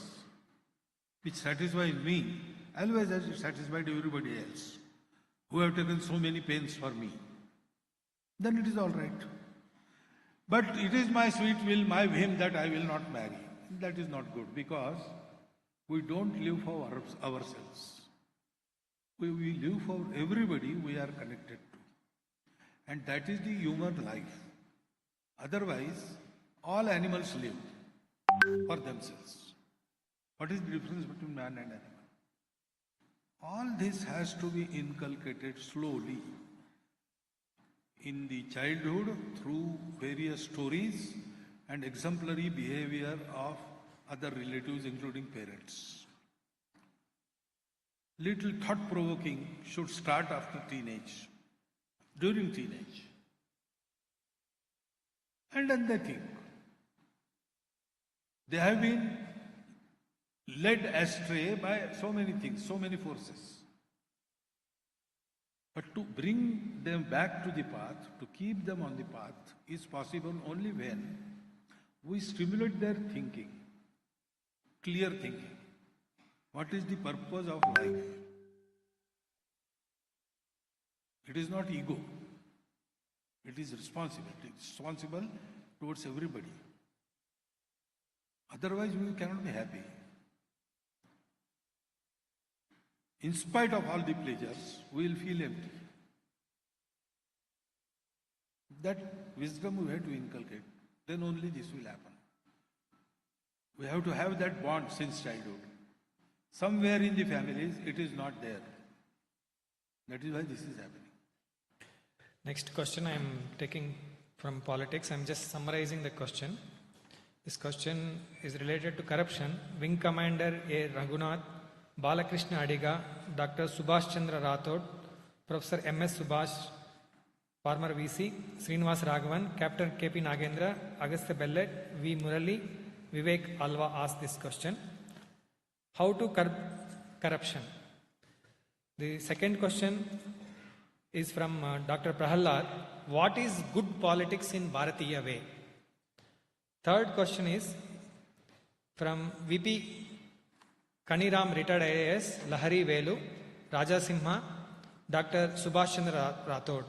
which satisfies me, always as it satisfied everybody else, who have taken so many pains for me, then it is all right. But it is my sweet will, my whim that I will not marry. That is not good, because we don't live for ourselves. We live for everybody we are connected to. And that is the human life. Otherwise, all animals live for themselves. What is the difference between man and animal? All this has to be inculcated slowly in the childhood through various stories and exemplary behavior of other relatives, including parents. Little thought-provoking should start after teenage, during teenage. And then they think. They have been led astray by so many things, so many forces. But to bring them back to the path, to keep them on the path, is possible only when we stimulate their thinking, clear thinking. What is the purpose of life? It is not ego. It is responsibility. It is responsible towards everybody. Otherwise, we cannot be happy. In spite of all the pleasures, we will feel empty. That wisdom we have to inculcate. Then only this will happen. We have to have that bond since childhood. Somewhere in the families, it is not there. That is why this is happening.
Next question I am taking from politics. I am just summarizing the question. This question is related to corruption. Wing Commander A. Raghunath, Balakrishna Adiga, Dr. Subhash Chandra Rathod, Professor M.S. Subhash, former VC, Srinivas Raghavan, Captain K.P. Nagendra, Agastya Bellet, V. Murali, Vivek Alva asked this question. How to curb corruption? The second question is from Dr. Prahalad. What is good politics in Bharatiya way? Third question is from VP Kaniram, retired IAS, Lahari Velu, Rajasimha, Dr. Subhash Chandra Rathod.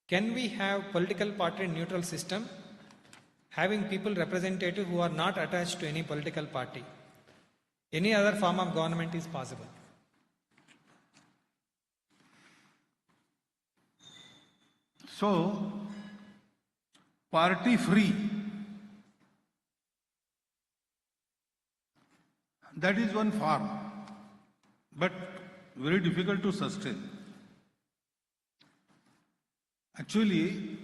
Can we have political party neutral system having people representative who are not attached to any political party? Any other form of government is possible.
So, party free, that is one form, but very difficult to sustain. Actually,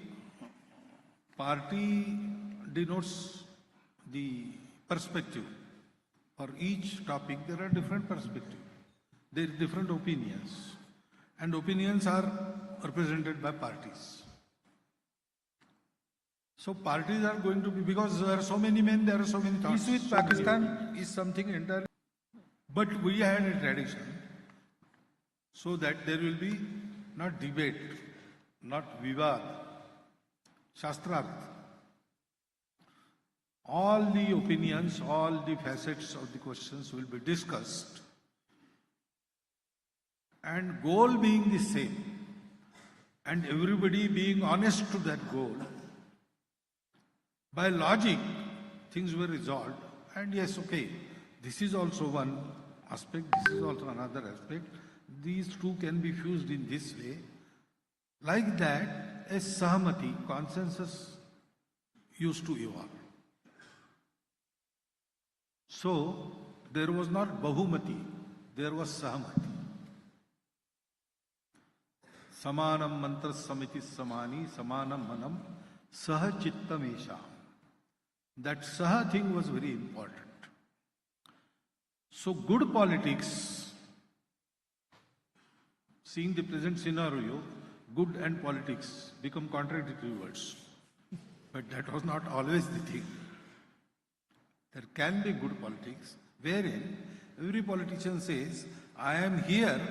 party denotes the perspective. For each topic, there are different perspectives. There are different opinions. And opinions are represented by parties. So parties are going to be, because there are so many men, there are so many thoughts.
Peace with Pakistan is something entirely.
But we had a tradition so that there will be not debate, not vivad, shastrarth. All the opinions, all the facets of the questions will be discussed, and goal being the same, and everybody being honest to that goal. By logic, things were resolved, and yes, okay, this is also one aspect, this is also another aspect. These two can be fused in this way. Like that, a sahamati, consensus, used to evolve. So, there was not bahumati, there was sahamati. Samanam mantra samiti samani, samanam manam, saha chittam esham. That saha thing was very important. So, good politics, seeing the present scenario, good and politics become contradictory words. But that was not always the thing. There can be good politics wherein every politician says, I am here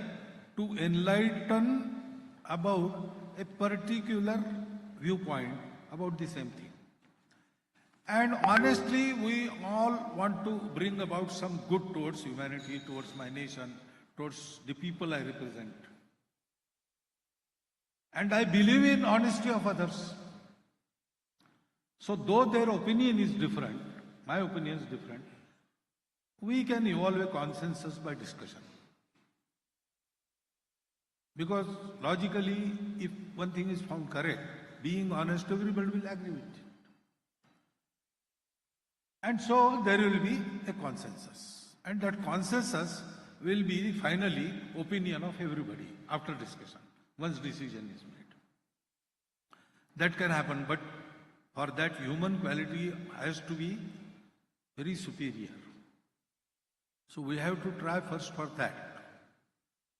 to enlighten about a particular viewpoint about the same thing. And honestly, we all want to bring about some good towards humanity, towards my nation, towards the people I represent. And I believe in honesty of others. So though their opinion is different, my opinion is different, we can evolve a consensus by discussion. Because logically, if one thing is found correct, being honest, everybody will agree with it. And so there will be a consensus. And that consensus will be finally opinion of everybody after discussion, once decision is made. That can happen, but for that human quality has to be very superior. So we have to try first for that.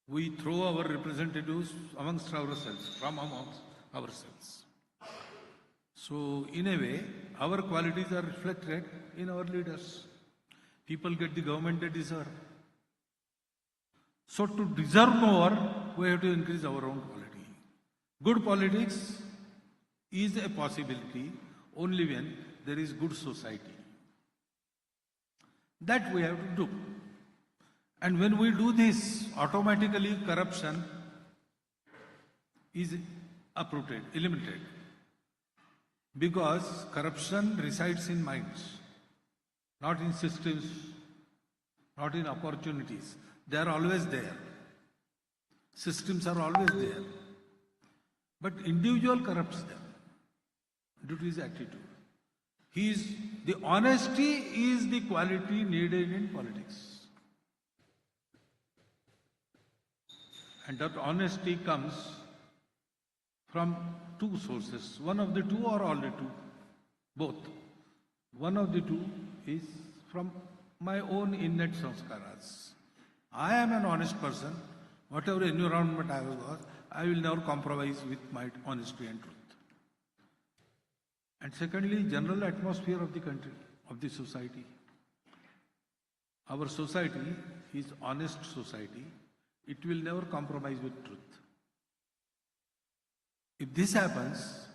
We throw our representatives amongst ourselves, from amongst ourselves. So in a way, our qualities are reflected in our leaders. People get the government they deserve. So to deserve more, we have to increase our own quality. Good politics is a possibility only when there is good society. That we have to do. And when we do this, automatically corruption is uprooted, eliminated. Because corruption resides in minds, not in systems, not in opportunities. They are always there. Systems are always there. But individual corrupts them due to his attitude. The honesty is the quality needed in politics. And that honesty comes from two sources. One of the two or all the two? Both. One of the two is from my own innate sanskaras. I am an honest person. Whatever environment I was, I will never compromise with my honesty and truth. And secondly, general atmosphere of the country, of the society. Our society is honest society. It will never compromise with truth. If this happens,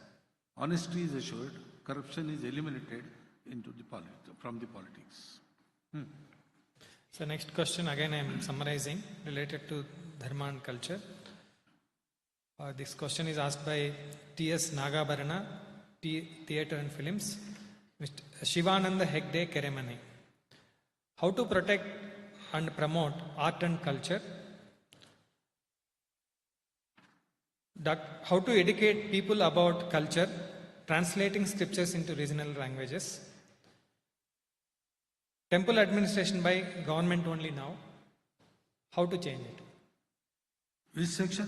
honesty is assured, corruption is eliminated from the politics.
So next question, again I am summarizing, related to dharma and culture. This question is asked by T.S. Nagabarana, Theatre and Films, Mr. Shivananda Hegde Keremane. How to protect and promote art and culture? How to educate people about culture, translating scriptures into regional languages? Temple administration by government only now. How to change it?
Which section?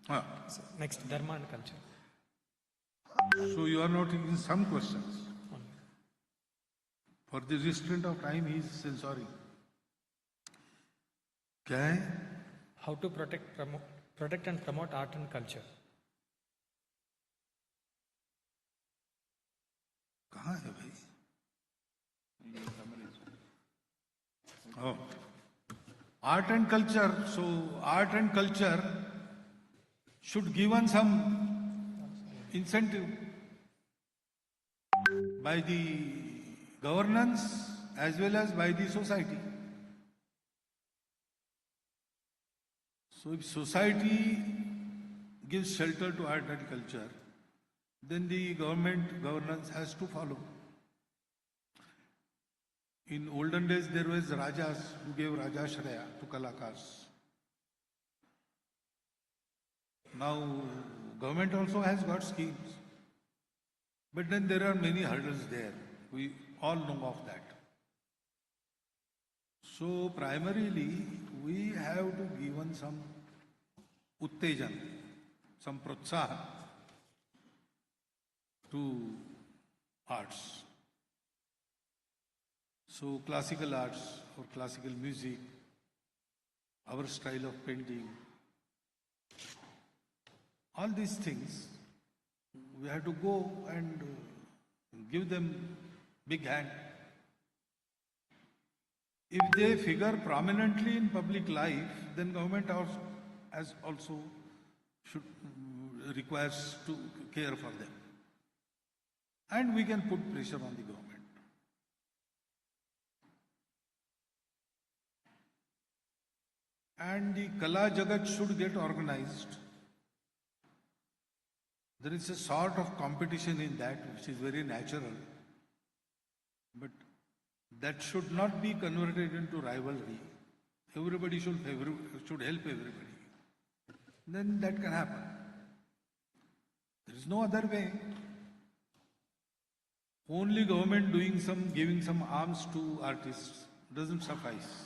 So next, dharma and culture.
So you are not taking some questions. For the restraint of time, he is censoring. Okay?
How to protect and promote art and culture?
कहाँ है भाई? Oh. Art and culture. So art and culture should given some incentive by the governance as well as by the society. So if society gives shelter to art and culture, then the governance has to follow. In olden days, there was Rajas who gave Rajashraya to Kalakars. Now, government also has got schemes. But then there are many hurdles there. We all know of that. So, primarily, we have to given some uttejan, some protsahan to arts. So classical arts or classical music, our style of painting, all these things, we have to go and give them big hand. If they figure prominently in public life, then government also requires to care for them. And we can put pressure on the government. And the Kala Jagat should get organized. There is a sort of competition in that which is very natural. But that should not be converted into rivalry. Everybody should help everybody. Then that can happen. There is no other way. Only government giving some arms to artists doesn't suffice.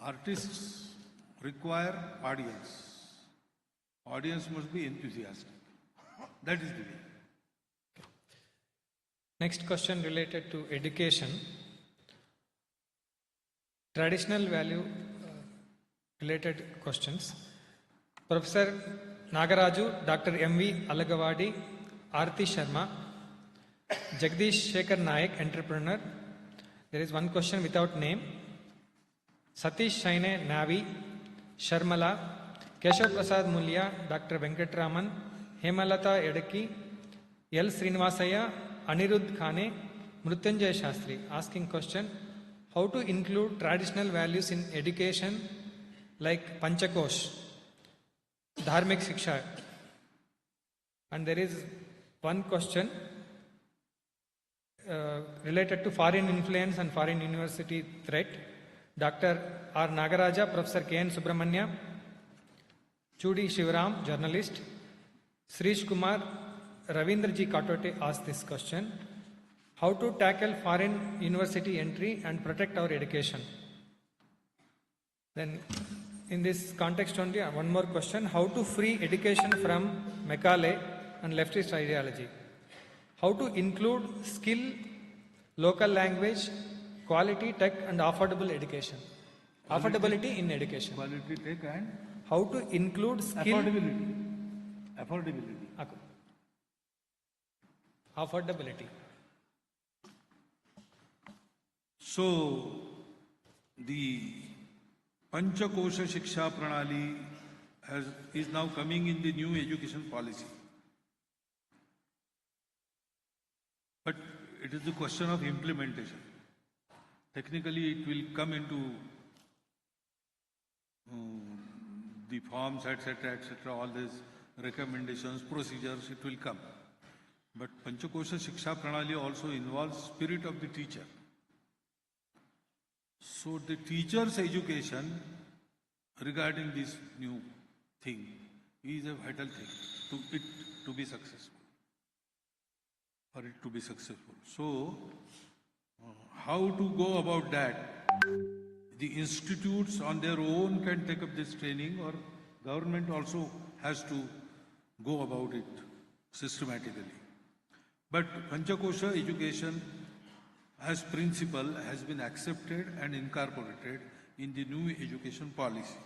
Artists require audience. Audience must be enthusiastic. That is the way.
Next question related to education. Traditional value related questions. Professor Nagaraju, Dr. M.V. Alagavadi, Aarti Sharma, Jagdish Shekhar Naik, entrepreneur, There is one question without name. Satish Shaine Navi, Sharmala, Keshav Prasad Mulya, Dr. Venkatraman, Hemalata Edaki, L. Srinivasaya, Anirudh Khane, Mrutyunjay Shastri asking question, how to include traditional values in education like Panchakosh, Dharmik Shiksha. And there is one question related to foreign influence and foreign university threat. Dr. R. Nagaraja, Professor K. N. Subramanya, Chudi Shivaram, journalist, Srish Kumar, Ravindraji Katote asked this question. How to tackle foreign university entry and protect our education? Then in this context only, one more question. How to free education from Macaulay and leftist ideology? How to include skill, local language, quality, tech and affordable education? Affordability in education.
Quality, tech and
How to include skill.
Affordability.
Affordability.
So, the Panchakosha Shiksha Pranali is now coming in the new education policy. But it is a question of implementation. Technically, it will come into the forms, etc., all these recommendations, procedures, it will come. But Panchakosha Shiksha Pranali also involves spirit of the teacher. So the teacher's education regarding this new thing is a vital thing to be successful. For it to be successful. So, how to go about that? The institutes on their own can take up this training, or government also has to go about it systematically. But Panchakosha education as principle has been accepted and incorporated in the new education policy.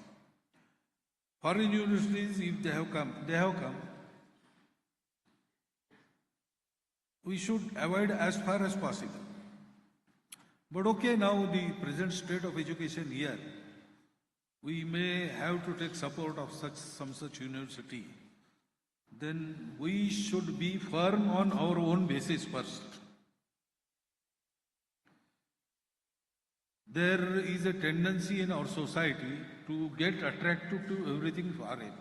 Foreign universities, if they have come. We should avoid as far as possible. But okay, now the present state of education here, we may have to take support of some such university. Then we should be firm on our own basis first. There is a tendency in our society to get attracted to everything foreign.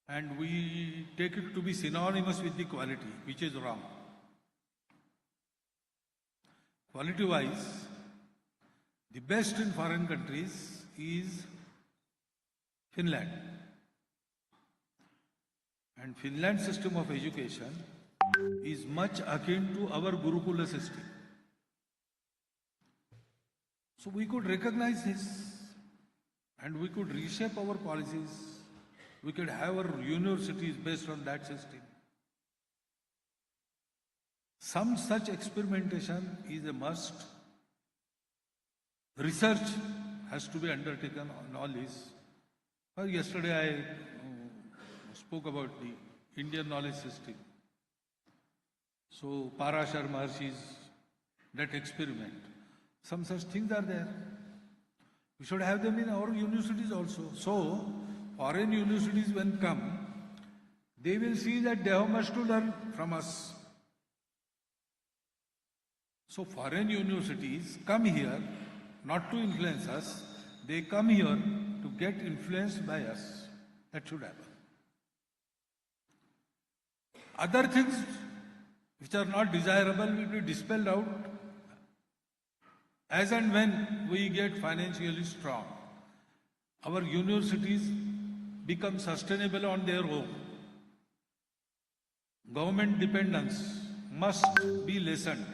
And we take it to be synonymous with the quality, which is wrong. Quality-wise, the best in foreign countries is Finland. And Finland's system of education is much akin to our Gurukula system. So we could recognize this and we could reshape our policies. We could have our universities based on that system. Some such experimentation is a must. Research has to be undertaken on all this. Yesterday I spoke about the Indian knowledge system. So Parashar Maharshi's, that experiment. Some such things are there. We should have them in our universities also. So, foreign universities when come, they will see that they have much to learn from us. So, foreign universities come here not to influence us, they come here to get influenced by us. That should happen. Other things which are not desirable will be dispelled out as and when we get financially strong. Our universities become sustainable on their own. Government dependence must be lessened.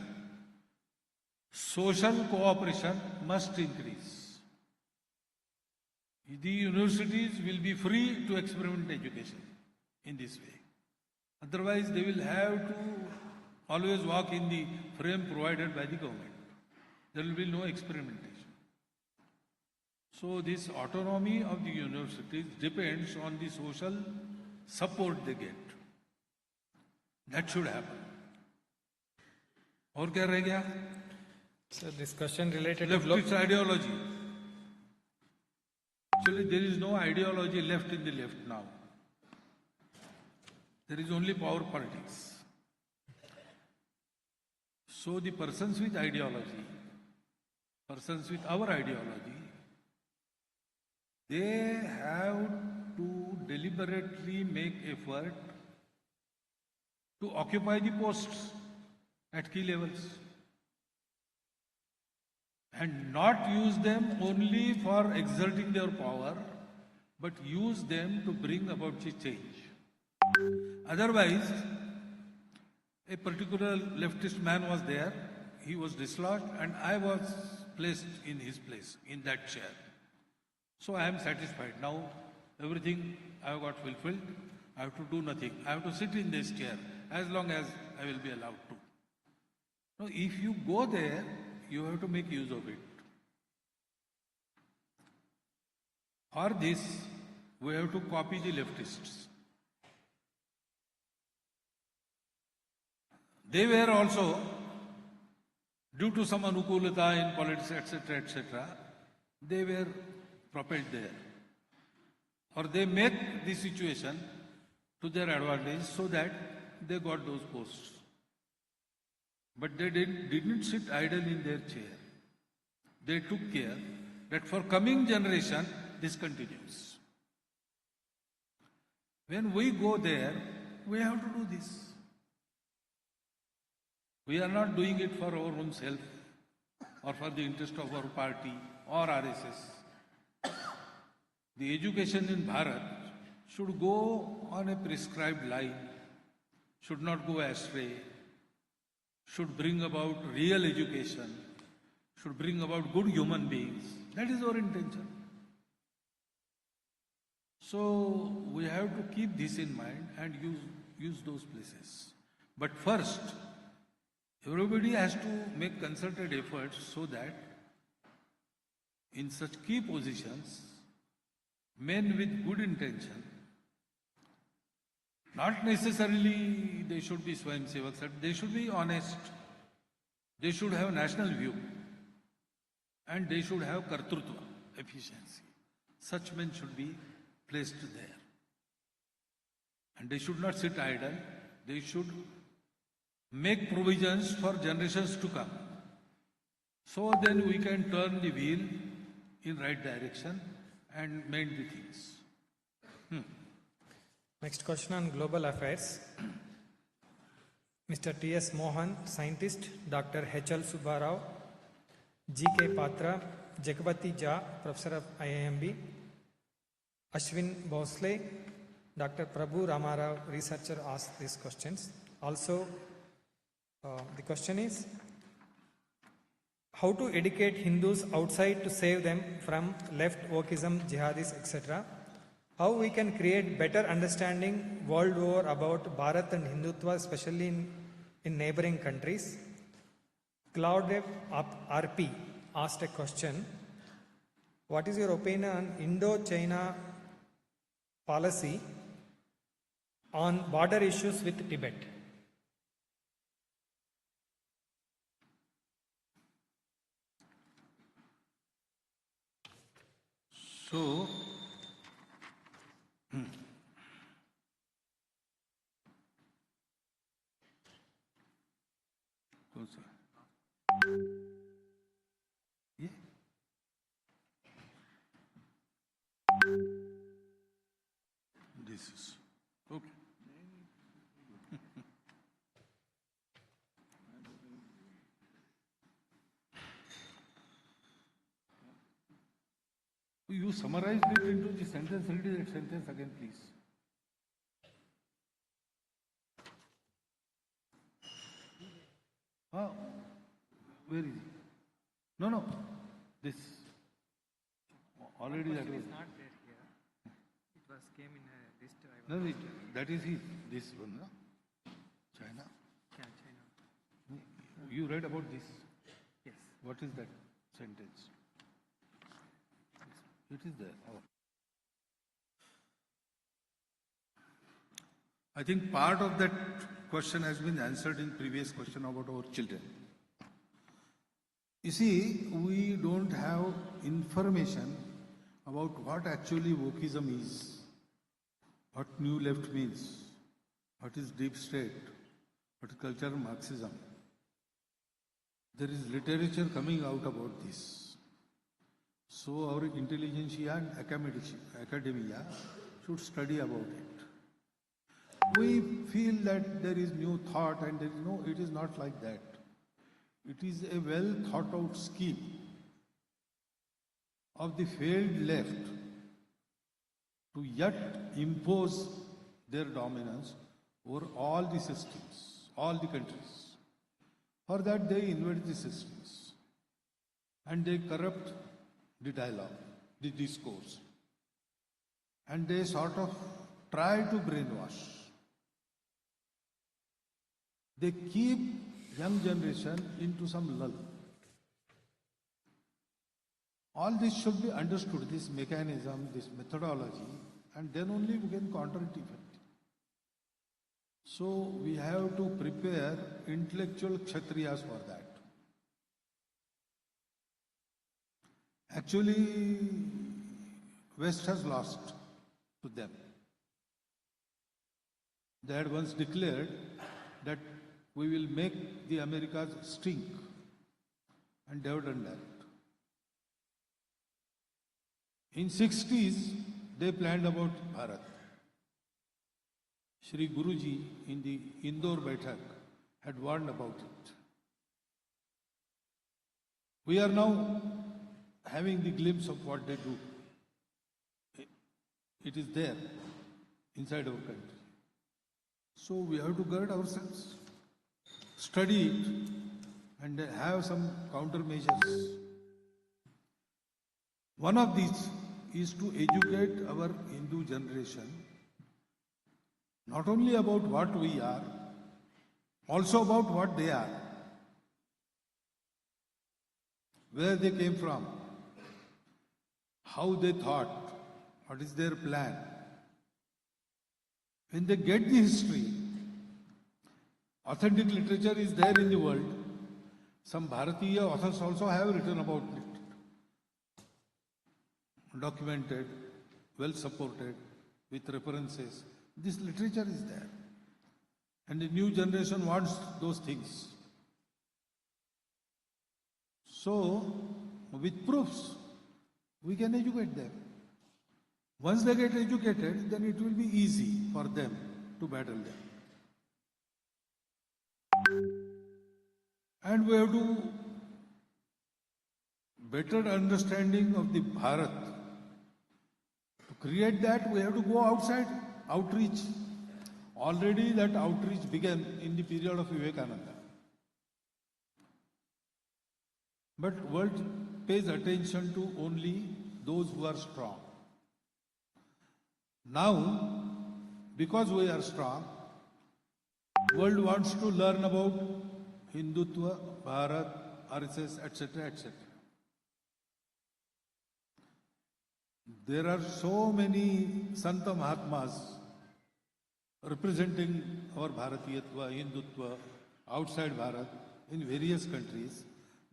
Social cooperation must increase. The universities will be free to experiment education in this way. Otherwise, they will have to always walk in the frame provided by the government. There will be no experimentation. So this autonomy of the universities depends on the social support they get. That should happen. और क्या रह गया?
So this question related to
Leftist ideology. Actually, there is no ideology left in the left now. There is only power politics. So the persons with ideology, persons with our ideology, they have to deliberately make effort to occupy the posts at key levels and not use them only for exerting their power, but use them to bring about the change. Otherwise, a particular leftist man was there, he was dislodged, and I was placed in his place, in that chair. So I am satisfied. Now everything I have got fulfilled. I have to do nothing. I have to sit in this chair as long as I will be allowed to. Now, if you go there, you have to make use of it. For this, we have to copy the leftists. They were also, due to some anukulata in politics, etc., they were propelled there. Or they make the situation to their advantage so that they got those posts. But they didn't sit idle in their chair. They took care that for coming generation, this continues. When we go there, we have to do this. We are not doing it for our own self or for the interest of our party or RSS. The education in Bharat should go on a prescribed line, should not go astray, should bring about real education, should bring about good human beings. That is our intention. So we have to keep this in mind and use those places. But first, everybody has to make concerted efforts so that in such key positions, men with good intention, not necessarily they should be Swayamsevaks, they should be honest, they should have national view, and they should have kartrutva, efficiency. Such men should be placed there. And they should not sit idle, they should make provisions for generations to come. So then we can turn the wheel in right direction and mend the things.
Next question on global affairs. Mr. T.S. Mohan, scientist, Dr. H.L. Subbarao, G.K. Patra, Jagapati Jha, Professor of IIMB, Ashwin Bhosle, Dr. Prabhu Ramarao, researcher, asked these questions. Also, the question is, how to educate Hindus outside to save them from left wokeism, jihadis, etc. How we can create better understanding world over about Bharat and Hindutva, especially in neighboring countries. Claude RP asked a question. What is your opinion on Indo-China policy on border issues with Tibet?
So, yeah. This is okay. You summarized it into the sentence. Read that sentence again, please. Where is it? No. This. Already that was.
Not there here. It was came in a list.
No, that is his. This one, no? China.
Yeah, China.
You read about this.
Yes.
What is that sentence? It is there. Oh. I think part of that question has been answered in previous question about our children. You see, we don't have information about what actually wokeism is, what new left means, what is deep state, what is cultural Marxism. There is literature coming out about this. So our intelligentsia and academia should study about it. We feel that there is new thought and there is no, it is not like that. It is a well thought out scheme of the failed left to yet impose their dominance over all the systems, all the countries. For that they invade the systems and they corrupt the dialogue, the discourse, and they sort of try to brainwash. They keep young generation into some lull. All this should be understood, this mechanism, this methodology, and then only we can counter it effectively. So we have to prepare intellectual kshatriyas for that. Actually, West has lost to them. They had once declared that we will make the Americas stink, and they have done that. In 60s, they planned about Bharat. Shri Guruji in the Indore Baitak had warned about it. We are now having the glimpse of what they do. It is there inside our country. So we have to gird ourselves, study it, and have some countermeasures. One of these is to educate our Hindu generation not only about what we are, also about what they are, where they came from, how they thought, what is their plan. When they get the history, authentic literature is there in the world. Some Bharatiya authors also have written about it, documented, well supported, with references. This literature is there. And the new generation wants those things. So, with proofs, we can educate them. Once they get educated, then it will be easy for them to battle them. And we have to better understanding of the Bharat. To create that, we have to go outside, outreach. Already that outreach began in the period of Vivekananda. But world pays attention to only those who are strong. Now, because we are strong, world wants to learn about Hindutva, Bharat, RSS, etc., etc. There are so many Santa Mahatmas representing our Bharatiyatva, Hindutva, outside Bharat, in various countries.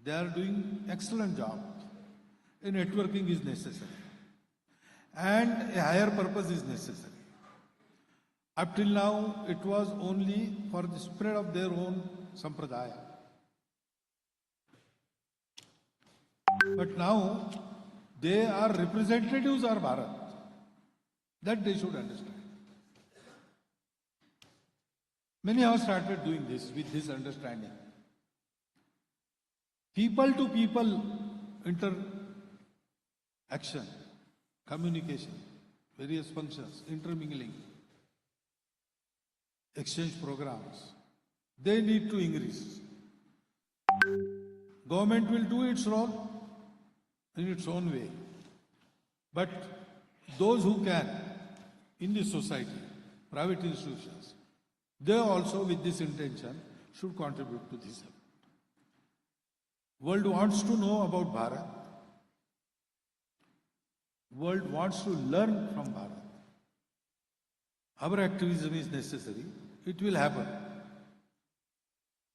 They are doing excellent job. A networking is necessary. And a higher purpose is necessary. Up till now, it was only for the spread of their own sampradaya. But now, they are representatives of Bharat. That they should understand. Many have started doing this with this understanding. People to people interaction, communication, various functions, intermingling, exchange programs, they need to increase. Government will do its role in its own way. But those who can, in the society, private institutions, they also with this intention should contribute to this effort. World wants to know about Bharat. World wants to learn from Bharat. Our activism is necessary. It will happen.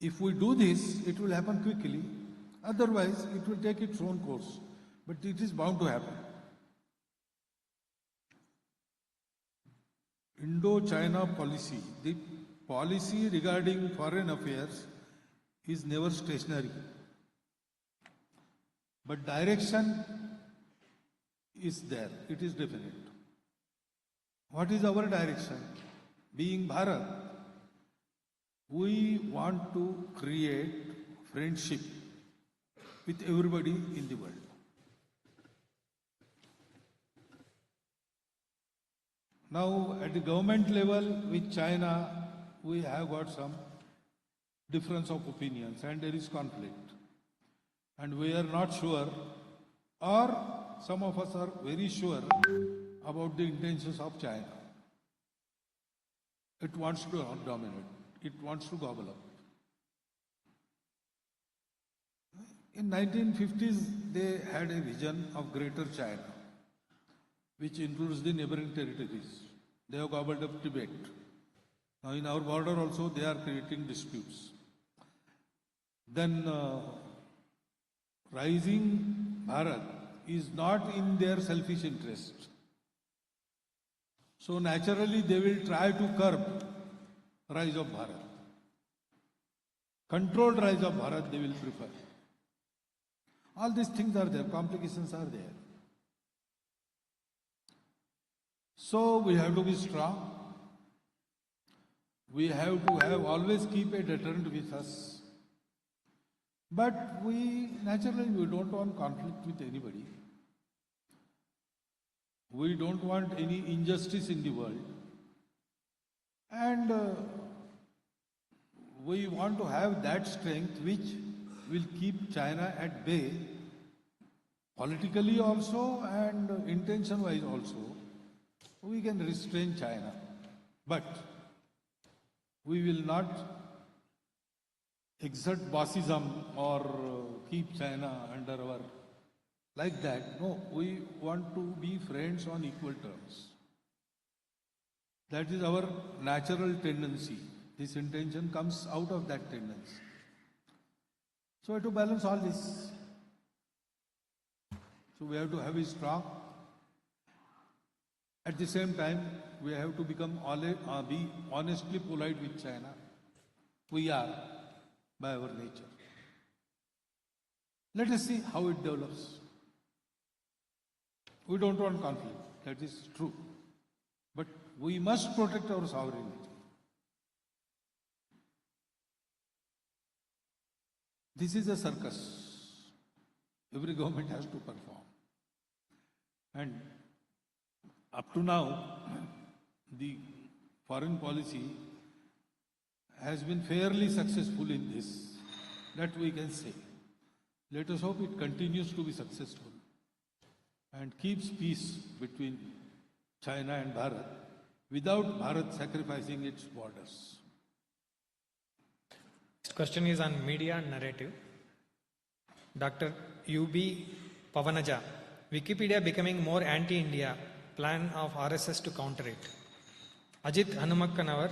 If we do this, it will happen quickly Otherwise, it will take its own course. But it is bound to happen. Indo-China policy, the policy regarding foreign affairs is never stationary. But direction is there, it is definite. What is our direction? Being Bharat, we want to create friendship with everybody in the world. Now, at the government level with China, we have got some difference of opinions and there is conflict. And we are not sure, or some of us are very sure about the intentions of China. It wants to dominate. It wants to gobble up. In 1950s, they had a vision of Greater China, which includes the neighboring territories. They have gobbled up Tibet. Now in our border also, they are creating disputes. Then rising Bharat is not in their selfish interest. So naturally, they will try to curb rise of Bharat. Controlled rise of Bharat, they will prefer. All these things are there, complications are there. So we have to be strong. We have to always keep a deterrent with us. But we don't want conflict with anybody. We don't want any injustice in the world. And we want to have that strength which will keep China at bay, politically also and intention-wise also. We can restrain China. But we will not exert bossism or keep China under our... like that. No, we want to be friends on equal terms. That is our natural tendency. This intention comes out of that tendency. So we have to balance all this. So we have to have it strong. At the same time, we have to be honestly polite with China. We are, by our nature. Let us see how it develops. We don't want conflict, that is true. But we must protect our sovereignty. This is a circus. Every government has to perform. And up to now, the foreign policy has been fairly successful in this, that we can say. Let us hope it continues to be successful and keeps peace between China and Bharat without Bharat sacrificing its borders.
This question is on media and narrative. Dr. U.B. Pavanaja, Wikipedia becoming more anti-India, plan of RSS to counter it. Ajit Hanumakkanawar,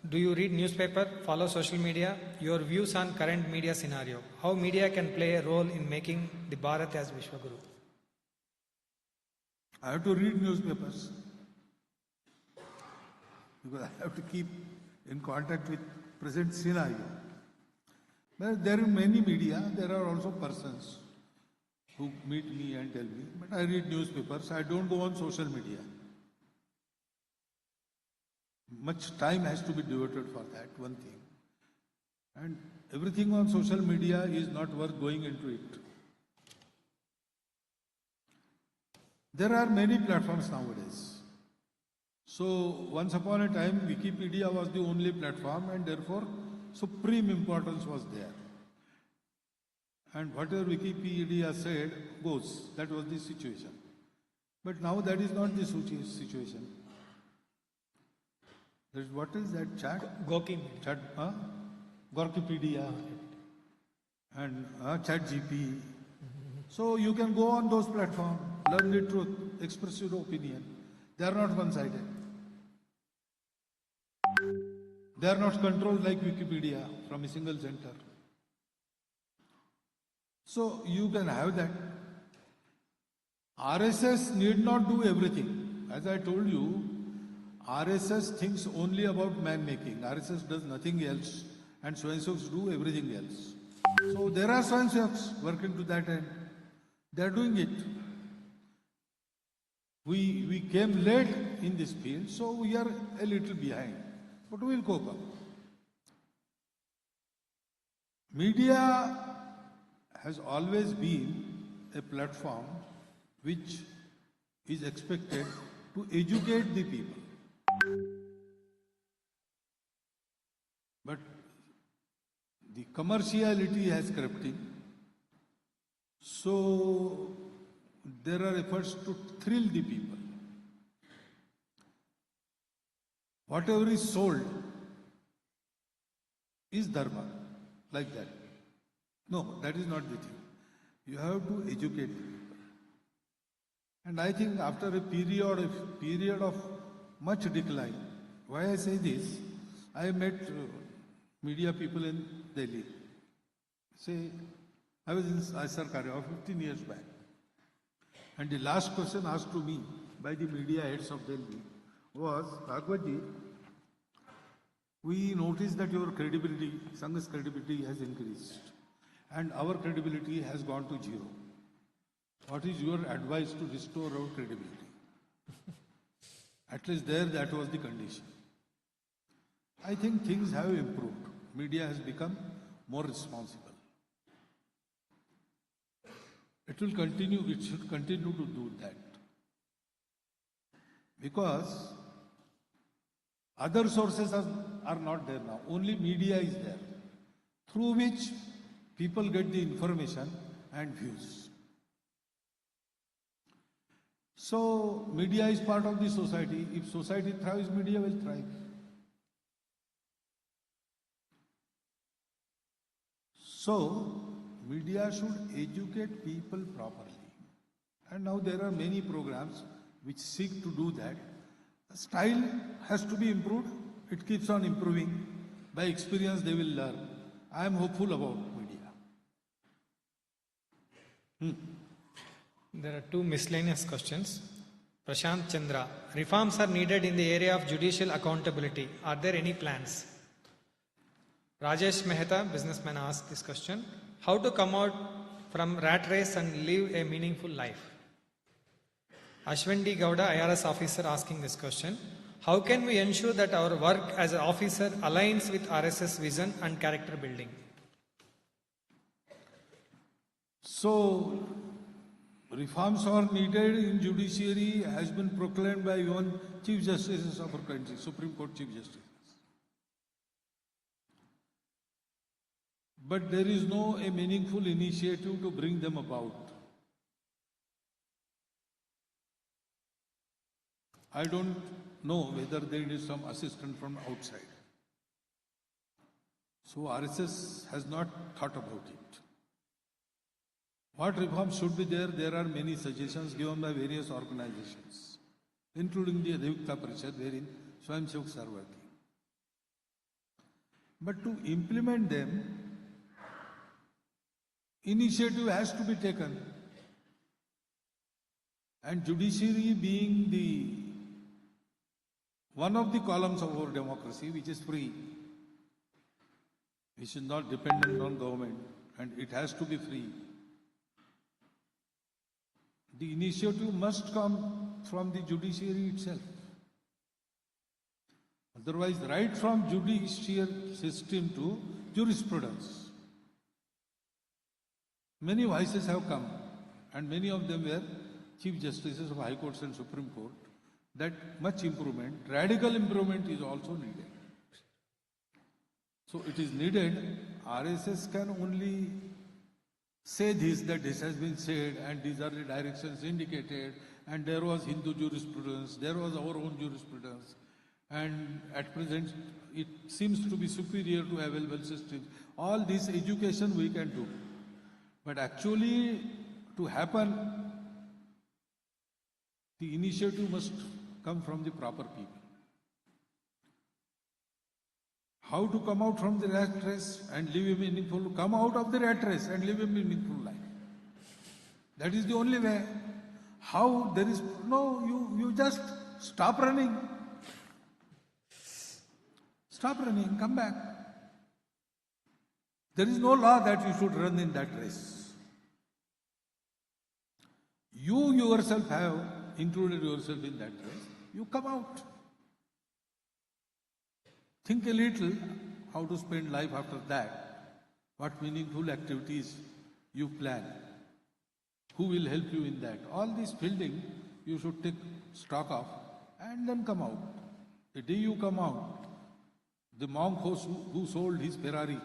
do you read newspaper, follow social media? Your views on current media scenario. How media can play a role in making the Bharat as Vishwaguru?
I have to read newspapers because I have to keep in contact with present scenario. But there are many media, there are also persons who meet me and tell me, but I read newspapers, I don't go on social media. Much time has to be devoted for that, one thing. And everything on social media is not worth going into it. There are many platforms nowadays. So once upon a time, Wikipedia was the only platform and therefore supreme importance was there. And whatever Wikipedia said goes. That was the situation. But now that is not the situation. What is that chat?
Goki.
Chat, Gorkipedia and ChatGPT. So you can go on those platforms, learn the truth, express your opinion. They are not one-sided. They are not controlled like Wikipedia from a single center. So you can have that. RSS need not do everything. As I told you, RSS thinks only about man making. RSS does nothing else, and Swayamsevaks do everything else. So there are Swayamsevaks working to that end. They are doing it. We came late in this field, so we are a little behind, but we will cope up. Media has always been a platform which is expected to educate the people. But the commerciality has crept in. So there are efforts to thrill the people. Whatever is sold is dharma, like that. No, that is not the thing. You have to educate the people. And I think after a period of much decline, why I say this, I met media people in Delhi. Say, I was in Sarkar 15 years back. And the last question asked to me by the media heads of Delhi was, Bhagwatji, we noticed that your credibility, Sangh's credibility has increased and our credibility has gone to zero. What is your advice to restore our credibility? At least there, that was the condition. I think things have improved. Media has become more responsible. It should continue to do that. Because other sources are not there now. Only media is there, through which people get the information and views. So, media is part of the society. If society thrives, media will thrive. So, media should educate people properly. And now there are many programs which seek to do that. The style has to be improved. It keeps on improving. By experience, they will learn. I am hopeful about media.
There are two miscellaneous questions. Prashant Chandra, reforms are needed in the area of judicial accountability. Are there any plans? Rajesh Mehta, businessman, asked this question. How to come out from rat race and live a meaningful life? Ashwin D. Gowda, IRS officer, asking this question. How can we ensure that our work as an officer aligns with RSS vision and character building?
So, reforms are needed in judiciary has been proclaimed by even Chief Justices of our country, Supreme Court Chief Justices. But there is no a meaningful initiative to bring them about. I don't know whether there is some assistance from outside. So RSS has not thought about it. What reforms should be there? There are many suggestions given by various organizations, including the Adhivakta Parishad, wherein Swayamsevaks are working. But to implement them, initiative has to be taken. And judiciary being one of the columns of our democracy, which is free, which is not dependent on government, and it has to be free. The initiative must come from the judiciary itself. Otherwise, right from judicial system to jurisprudence, many voices have come, and many of them were Chief Justices of High Courts and Supreme Court. That much improvement, radical improvement is also needed. So it is needed. RSS can only say this, that this has been said, and these are the directions indicated, and there was Hindu jurisprudence, there was our own jurisprudence, and at present it seems to be superior to available systems. All this education we can do. But actually, to happen, the initiative must come from the proper people. How to come out from the rat race and live a meaningful, come out of the rat race and live a meaningful life. That is the only way. How there is no, you just stop running. Stop running, come back. There is no law that you should run in that race. You yourself have included yourself in that race. You come out. Think a little how to spend life after that. What meaningful activities you plan. Who will help you in that? All this fielding you should take stock of and then come out. The day you come out, the monk who sold his Ferrari,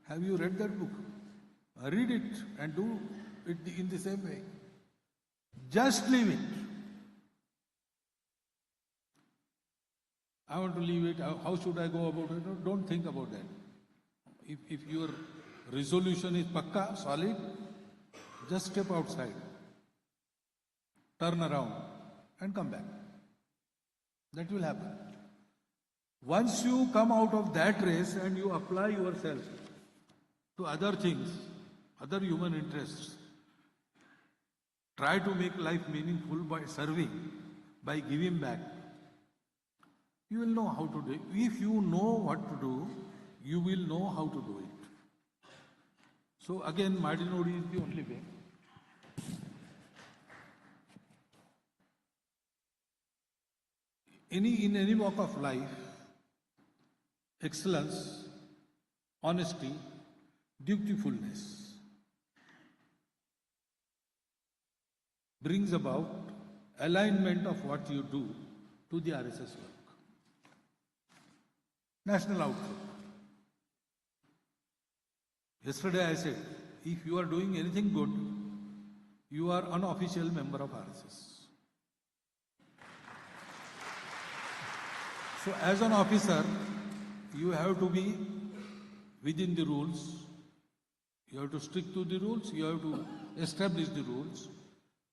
have you read that book? Read it and do it in the same way. Just leave it. I want to leave it. How should I go about it? No, don't think about that. If your resolution is pakka, solid, just step outside, turn around and come back. That will happen. Once you come out of that race and you apply yourself to other things, other human interests, try to make life meaningful by serving, by giving back, you will know how to do it. If you know what to do, you will know how to do it. So again, Madinodi is the only way. In any walk of life, excellence, honesty, dutifulness brings about alignment of what you do to the RSS work. National outlook. Yesterday I said, if you are doing anything good, you are unofficial member of RSS. So as an officer, you have to be within the rules. You have to stick to the rules. You have to establish the rules.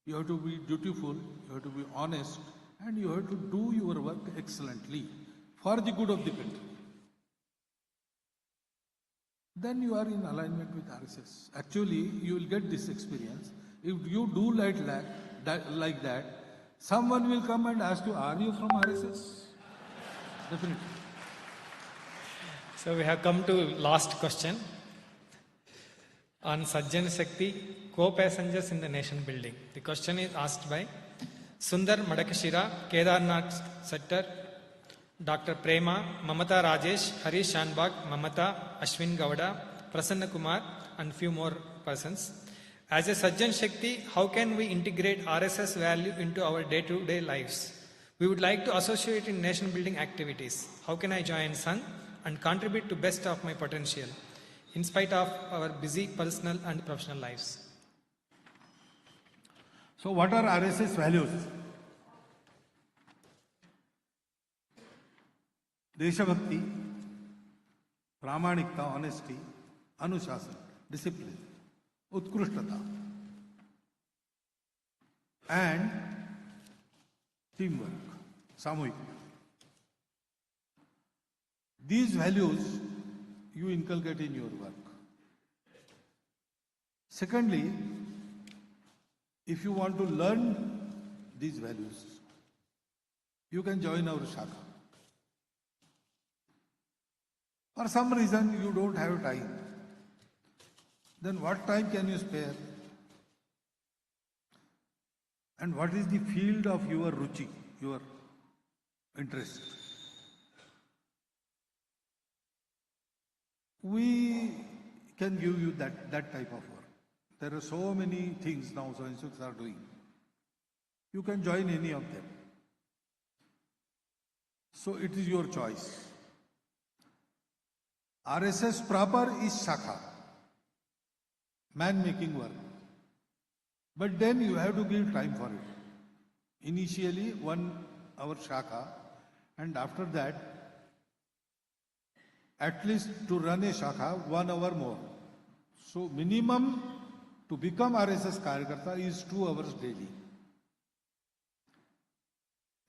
You have to be dutiful. You have to be honest. And you have to do your work excellently for the good of the country. Then you are in alignment with RSS. Actually, you will get this experience. If you do like that, someone will come and ask you, are you from RSS? Definitely.
So we have come to last question on Sajjan Shakti, co-passengers in the nation building. The question is asked by Sundar Madakashira, Kedarnath Settar, Dr. Prema, Mamata Rajesh, Harish Shanbag, Mamata, Ashwin Gowda, Prasanna Kumar and few more persons. As a Sajjan Shakti, how can we integrate RSS value into our day-to-day lives? We would like to associate in nation building activities. How can I join Sangh and contribute to best of my potential in spite of our busy personal and professional lives?
So what are RSS values? Deshabhakti, Pramanikta, honesty, Anushasana, discipline, Utkrishtata, and teamwork, Samajik. These values you inculcate in your work. Secondly, if you want to learn these values, you can join our Shakha. For some reason you don't have time, then what time can you spare? And what is the field of your ruchi, your interest? We can give you that type of work. There are so many things now Swayamsevaks are doing. You can join any of them. So it is your choice. RSS proper is Shakha, man-making work. But then you have to give time for it. Initially 1 hour Shakha, and after that, at least to run a Shakha, 1 hour more. So minimum to become RSS Karyakarta is 2 hours daily.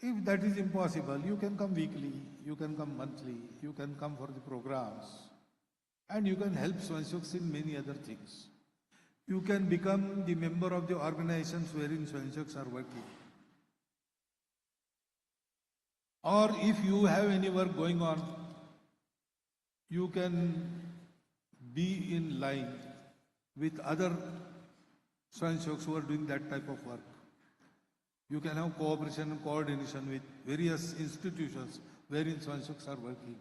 If that is impossible, you can come weekly, you can come monthly, you can come for the programs, and you can help Swayamsevaks in many other things. you can become the member of the organizations wherein Swayamsevaks are working. Or if you have any work going on, you can be in line with other Swayamsevaks who are doing that type of work. You can have cooperation and coordination with various institutions wherein Swayamsevaks are working.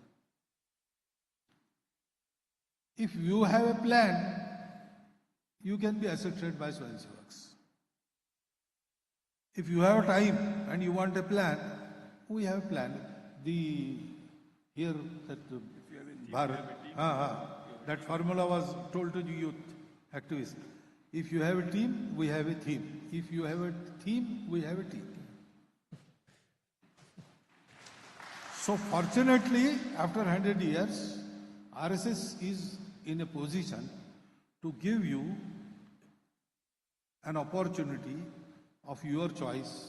If you have a plan, you can be assisted by Swayamsevaks. If you have time and you want a plan, we have a plan. That formula was told to the youth activists. If you have a team, we have a theme. If you have a theme, we have a team. So fortunately, after 100 years, RSS is in a position to give you an opportunity of your choice,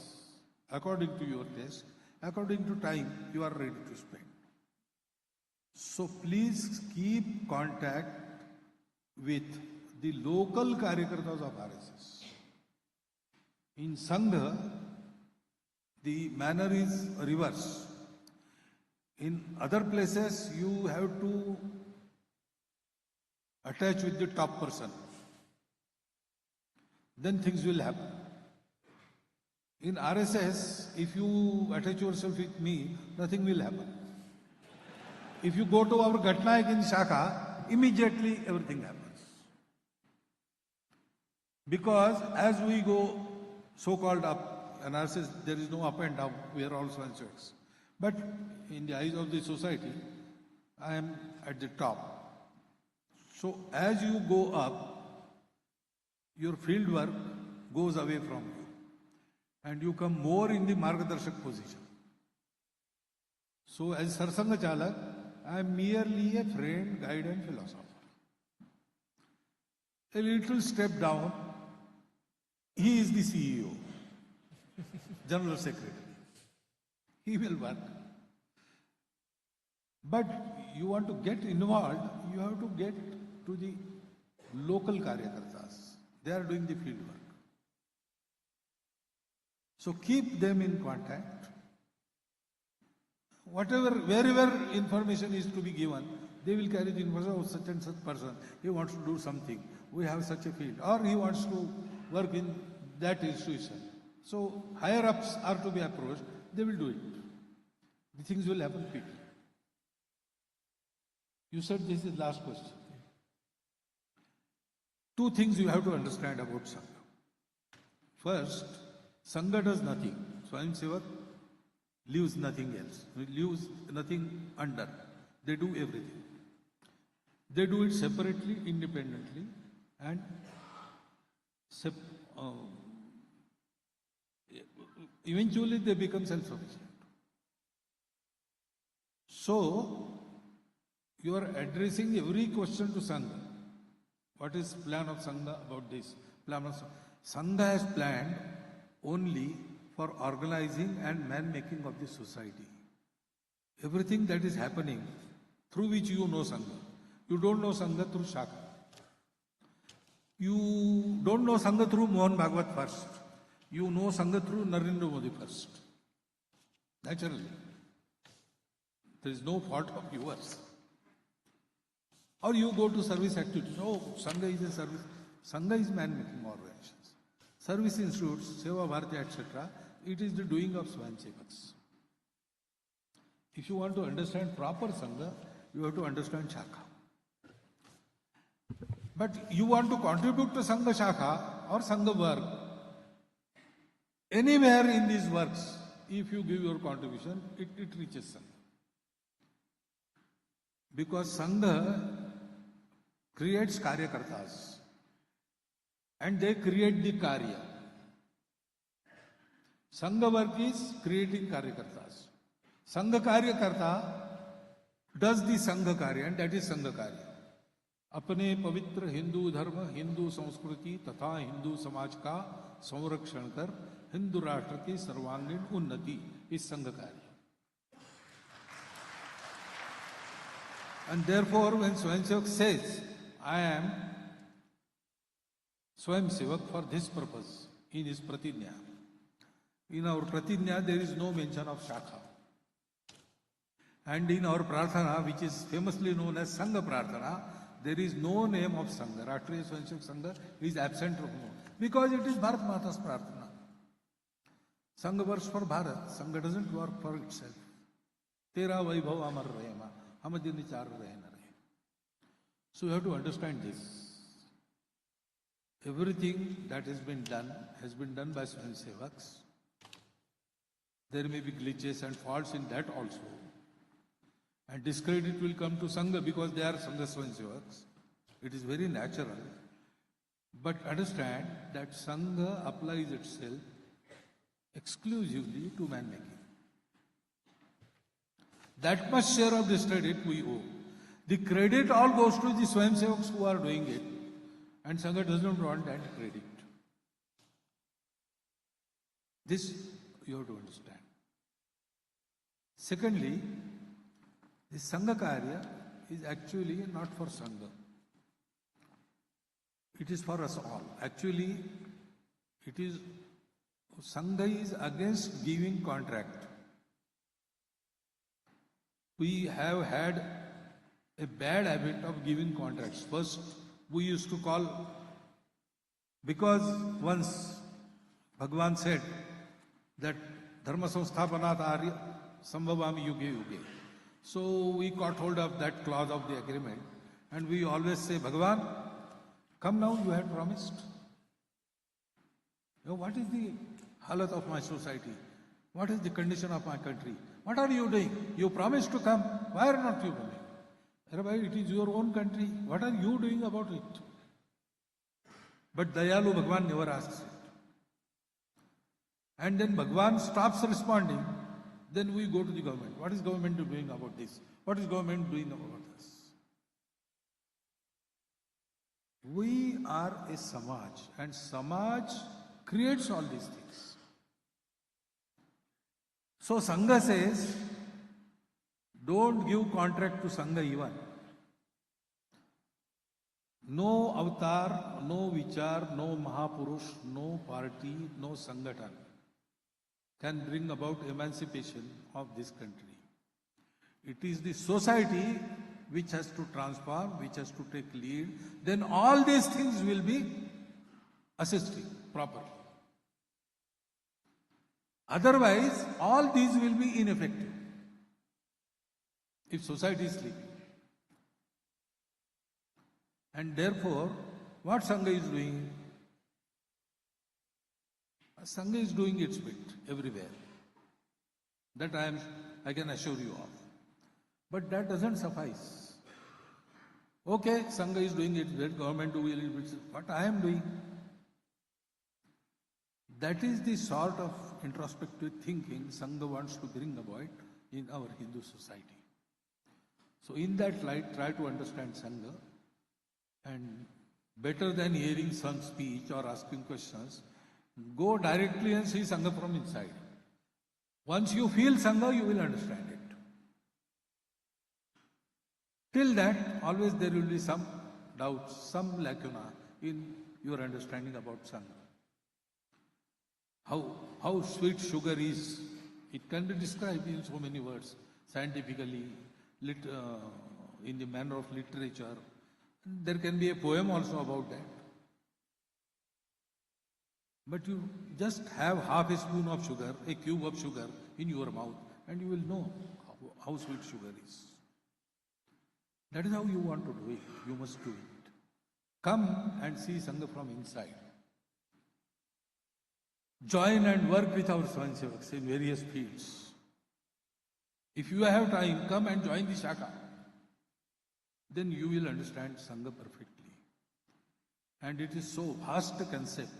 according to your taste, according to time you are ready to spend. So please keep contact with the local Karyakartas of RSS. In Sangha, the manner is reverse. In other places, you have to attach with the top person. Then things will happen. In RSS, if you attach yourself with me, nothing will happen. If you go to our Gatnaik in Shaka, immediately everything happens. Because as we go so-called up, and RSS, there is no up and down, we are all Swayamsevaks. But in the eyes of the society, I am at the top. So as you go up, your field work goes away from you. And you come more in the Margadarshak position. So as Sarasanghchalak, I am merely a friend, guide and philosopher. A little step down, he is the CEO, General Secretary. He will work. But you want to get involved, you have to get to the local Karyakartas. They are doing the field work. So keep them in contact. Wherever information is to be given, they will carry the information of such and such person. He wants to do something. We have such a field. Or he wants to work in that institution. So higher ups are to be approached. They will do it. The things will happen quickly. You said this is the last question. Two things you have to understand about Sangha. First, Sangha does nothing. Swayamsevak leaves nothing else. Leaves nothing under. They do everything. They do it separately, independently, and eventually they become self-sufficient. So, you are addressing every question to Sangha. What is plan of Sangha about this? Plan of Sangha has planned only for organizing and man-making of the society. Everything that is happening through which you know Sangha. You don't know Sangha through Shaka. You don't know Sangha through Mohan Bhagwat first. You know Sangha through Narendra Modi first. Naturally. There is no fault of yours. Or you go to service activities. Oh, Sangha is a service. Sangha is man-making organizations. Service institutes, Seva Bharati, etc. It is the doing of Swayamsevaks. If you want to understand proper Sangha, you have to understand Shaka. But you want to contribute to Sangha Shaka or Sangha work. Anywhere in these works, if you give your contribution, it reaches Sangha. Because Sangha creates Karyakartas. And they create the Karya. Sangha work is creating Karyakartas. Sangha Karyakarta does the Sangha Karya, and that is Sangha Karya. अपने पवित्र हिंदू धर्म, हिंदू संस्कृति तथा हिंदू समाज का संरक्षण कर हिंदू राष्ट्र की सर्वांगीण उन्नति इस संघ कार्य. And therefore, when Swayamsevak says, I am Swayamsevak for this purpose in his Pratijna. In our Pratijna, there is no mention of Shakha. And in our Prarthana, which is famously known as Sangha Prarthana, there is no name of Sangha. Rashtriya Swayamsevak Sangh is absent from it because it is Bharat Mata's Prarthana. Sangha works for Bharat. Sangha doesn't work for itself. Tera Vaibhav Amar Rahema. Hamadini Char Rahena Rahe. So you have to understand this. Everything that has been done by Swayamsevaks. There may be glitches and faults in that also. And discredit will come to Sangha because they are Sangha Swayamsevaks. It is very natural. But understand that Sangha applies itself exclusively to man-making. That much share of this credit we owe. The credit all goes to the Swayamsevaks who are doing it. And Sangha doesn't want that credit. This you have to understand. Secondly, the Sangha Karya is actually not for Sangha. It is for us all. Actually, it is, Sangha is against giving contract. We have had a bad habit of giving contracts. First, we used to call, because once Bhagwan said that Dharma Samsthapanat Arya Sambhavami Yuge Yuge. So we caught hold of that clause of the agreement and we always say, Bhagavan, come now, you had promised. You know, what is the halat of my society? What is the condition of my country? What are you doing? You promised to come. Why are not you coming? Rabbi, it is your own country. What are you doing about it? But Dayalu Bhagavan never asks it. And then Bhagavan stops responding. Then we go to the government. What is government doing about this? What is government doing about this? We are a Samaj, and Samaj creates all these things. So Sangha says, don't give contract to Sangha even. No avatar, no vichar, no Mahapurush, no party, no Sangathan can bring about emancipation of this country. It is the society which has to transform, which has to take lead. Then all these things will be assisting properly. Otherwise, all these will be ineffective if society is sleeping. And therefore, what Sangha is doing? Sangha is doing its bit everywhere. That I can assure you of. But that doesn't suffice. Okay, Sangha is doing its bit, government will do its bit. What I am doing? That is the sort of introspective thinking Sangha wants to bring about in our Hindu society. So in that light, try to understand Sangha, and better than hearing some speech or asking questions, go directly and see Sangha from inside. Once you feel Sangha, you will understand it. Till that, always there will be some doubts, some lacuna in your understanding about Sangha. How sweet sugar is, it can be described in so many words, scientifically, in the manner of literature. There can be a poem also about that. But you just have half a spoon of sugar, a cube of sugar in your mouth, and you will know how sweet sugar is. That is how you want to do it. You must do it. Come and see Sangha from inside. Join and work with our Swayamsevaks in various fields. If you have time, come and join the Shaka. Then you will understand Sangha perfectly. And it is so vast a concept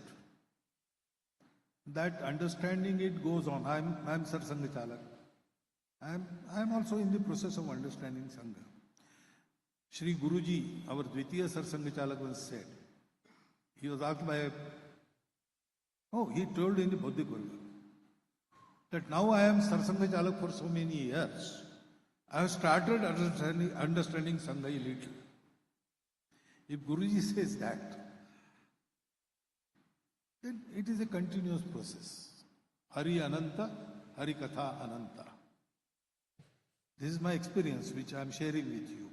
that understanding it goes on. I am Sarasanghchalak. I am also in the process of understanding Sangha. Shri Guruji, our Dvitiya Sarasanghchalak, once said, he was asked by he told in the Bauddhik Varga that now I am Sarasanghchalak for so many years. I have started understanding Sangha a little. If Guruji says that, then it is a continuous process. Hari Ananta, Hari Katha Ananta. This is my experience which I am sharing with you.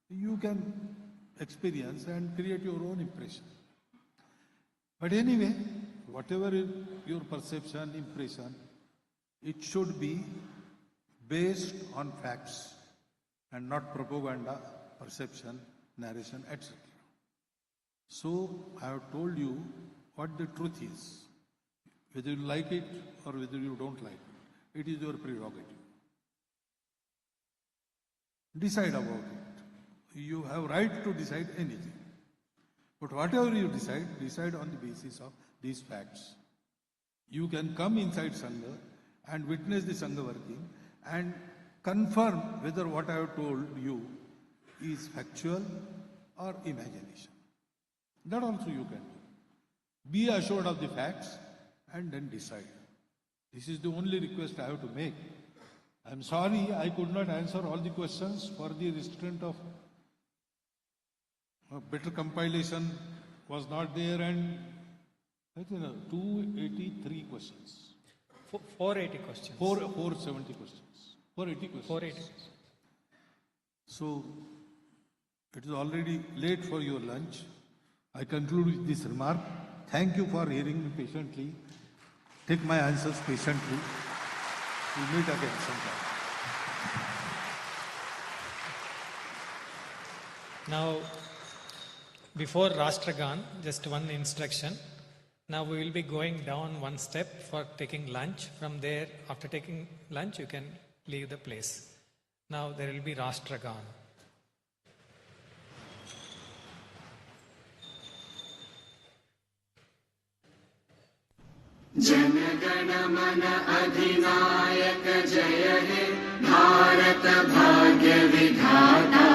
You can experience and create your own impression. But anyway, whatever is your perception, impression, it should be based on facts and not propaganda, perception, narration, etc. So I have told you what the truth is. Whether you like it or whether you don't like it, it is your prerogative. Decide about it. You have right to decide anything. But whatever you decide, decide on the basis of these facts. You can come inside Sangha and witness the Sangha working and confirm whether what I have told you is factual or imagination. That also you can do. Be assured of the facts and then decide. This is the only request I have to make. I am sorry I could not answer all the questions for the restraint of better compilation was not there, and I think 283 questions.
480 questions.
470 questions. 480 questions.
480.
So it is already late for your lunch. I conclude with this remark. Thank you for hearing me patiently. Take my answers patiently. We'll meet again sometime.
Now, before Rashtragan, just one instruction. Now we will be going down one step for taking lunch. From there, after taking lunch, you can leave the place. Now there will be Rashtragan.
जनगण मन अधिनायक जय हे भारत भाग्य विधाता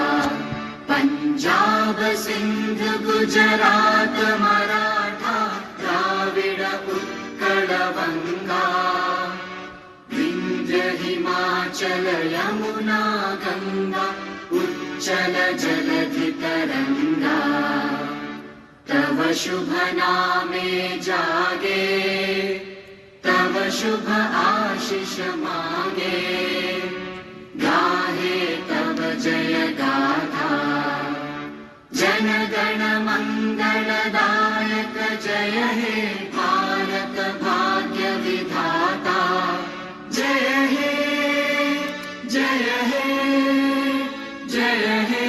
पंजाब सिंध गुजरात मराठा द्राविड उत्कल बंगा विंध्य हिमाचल यमुना गंगा उच्चल जलधि तरंगा तव शुभ नामे जागे तव शुभ आशीष मांगे गाहे तव जय गाथा जन गण मंगलदायक जय हे भारत भाग्य विधाता जय हे जय हे जय हे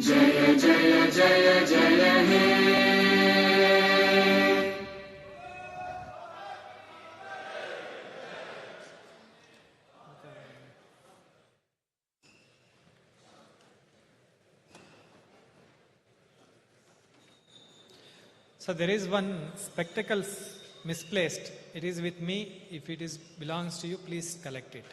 जय जय जय जय हे
So there is one spectacles misplaced. It is with me. If it is belongs to you, please collect it.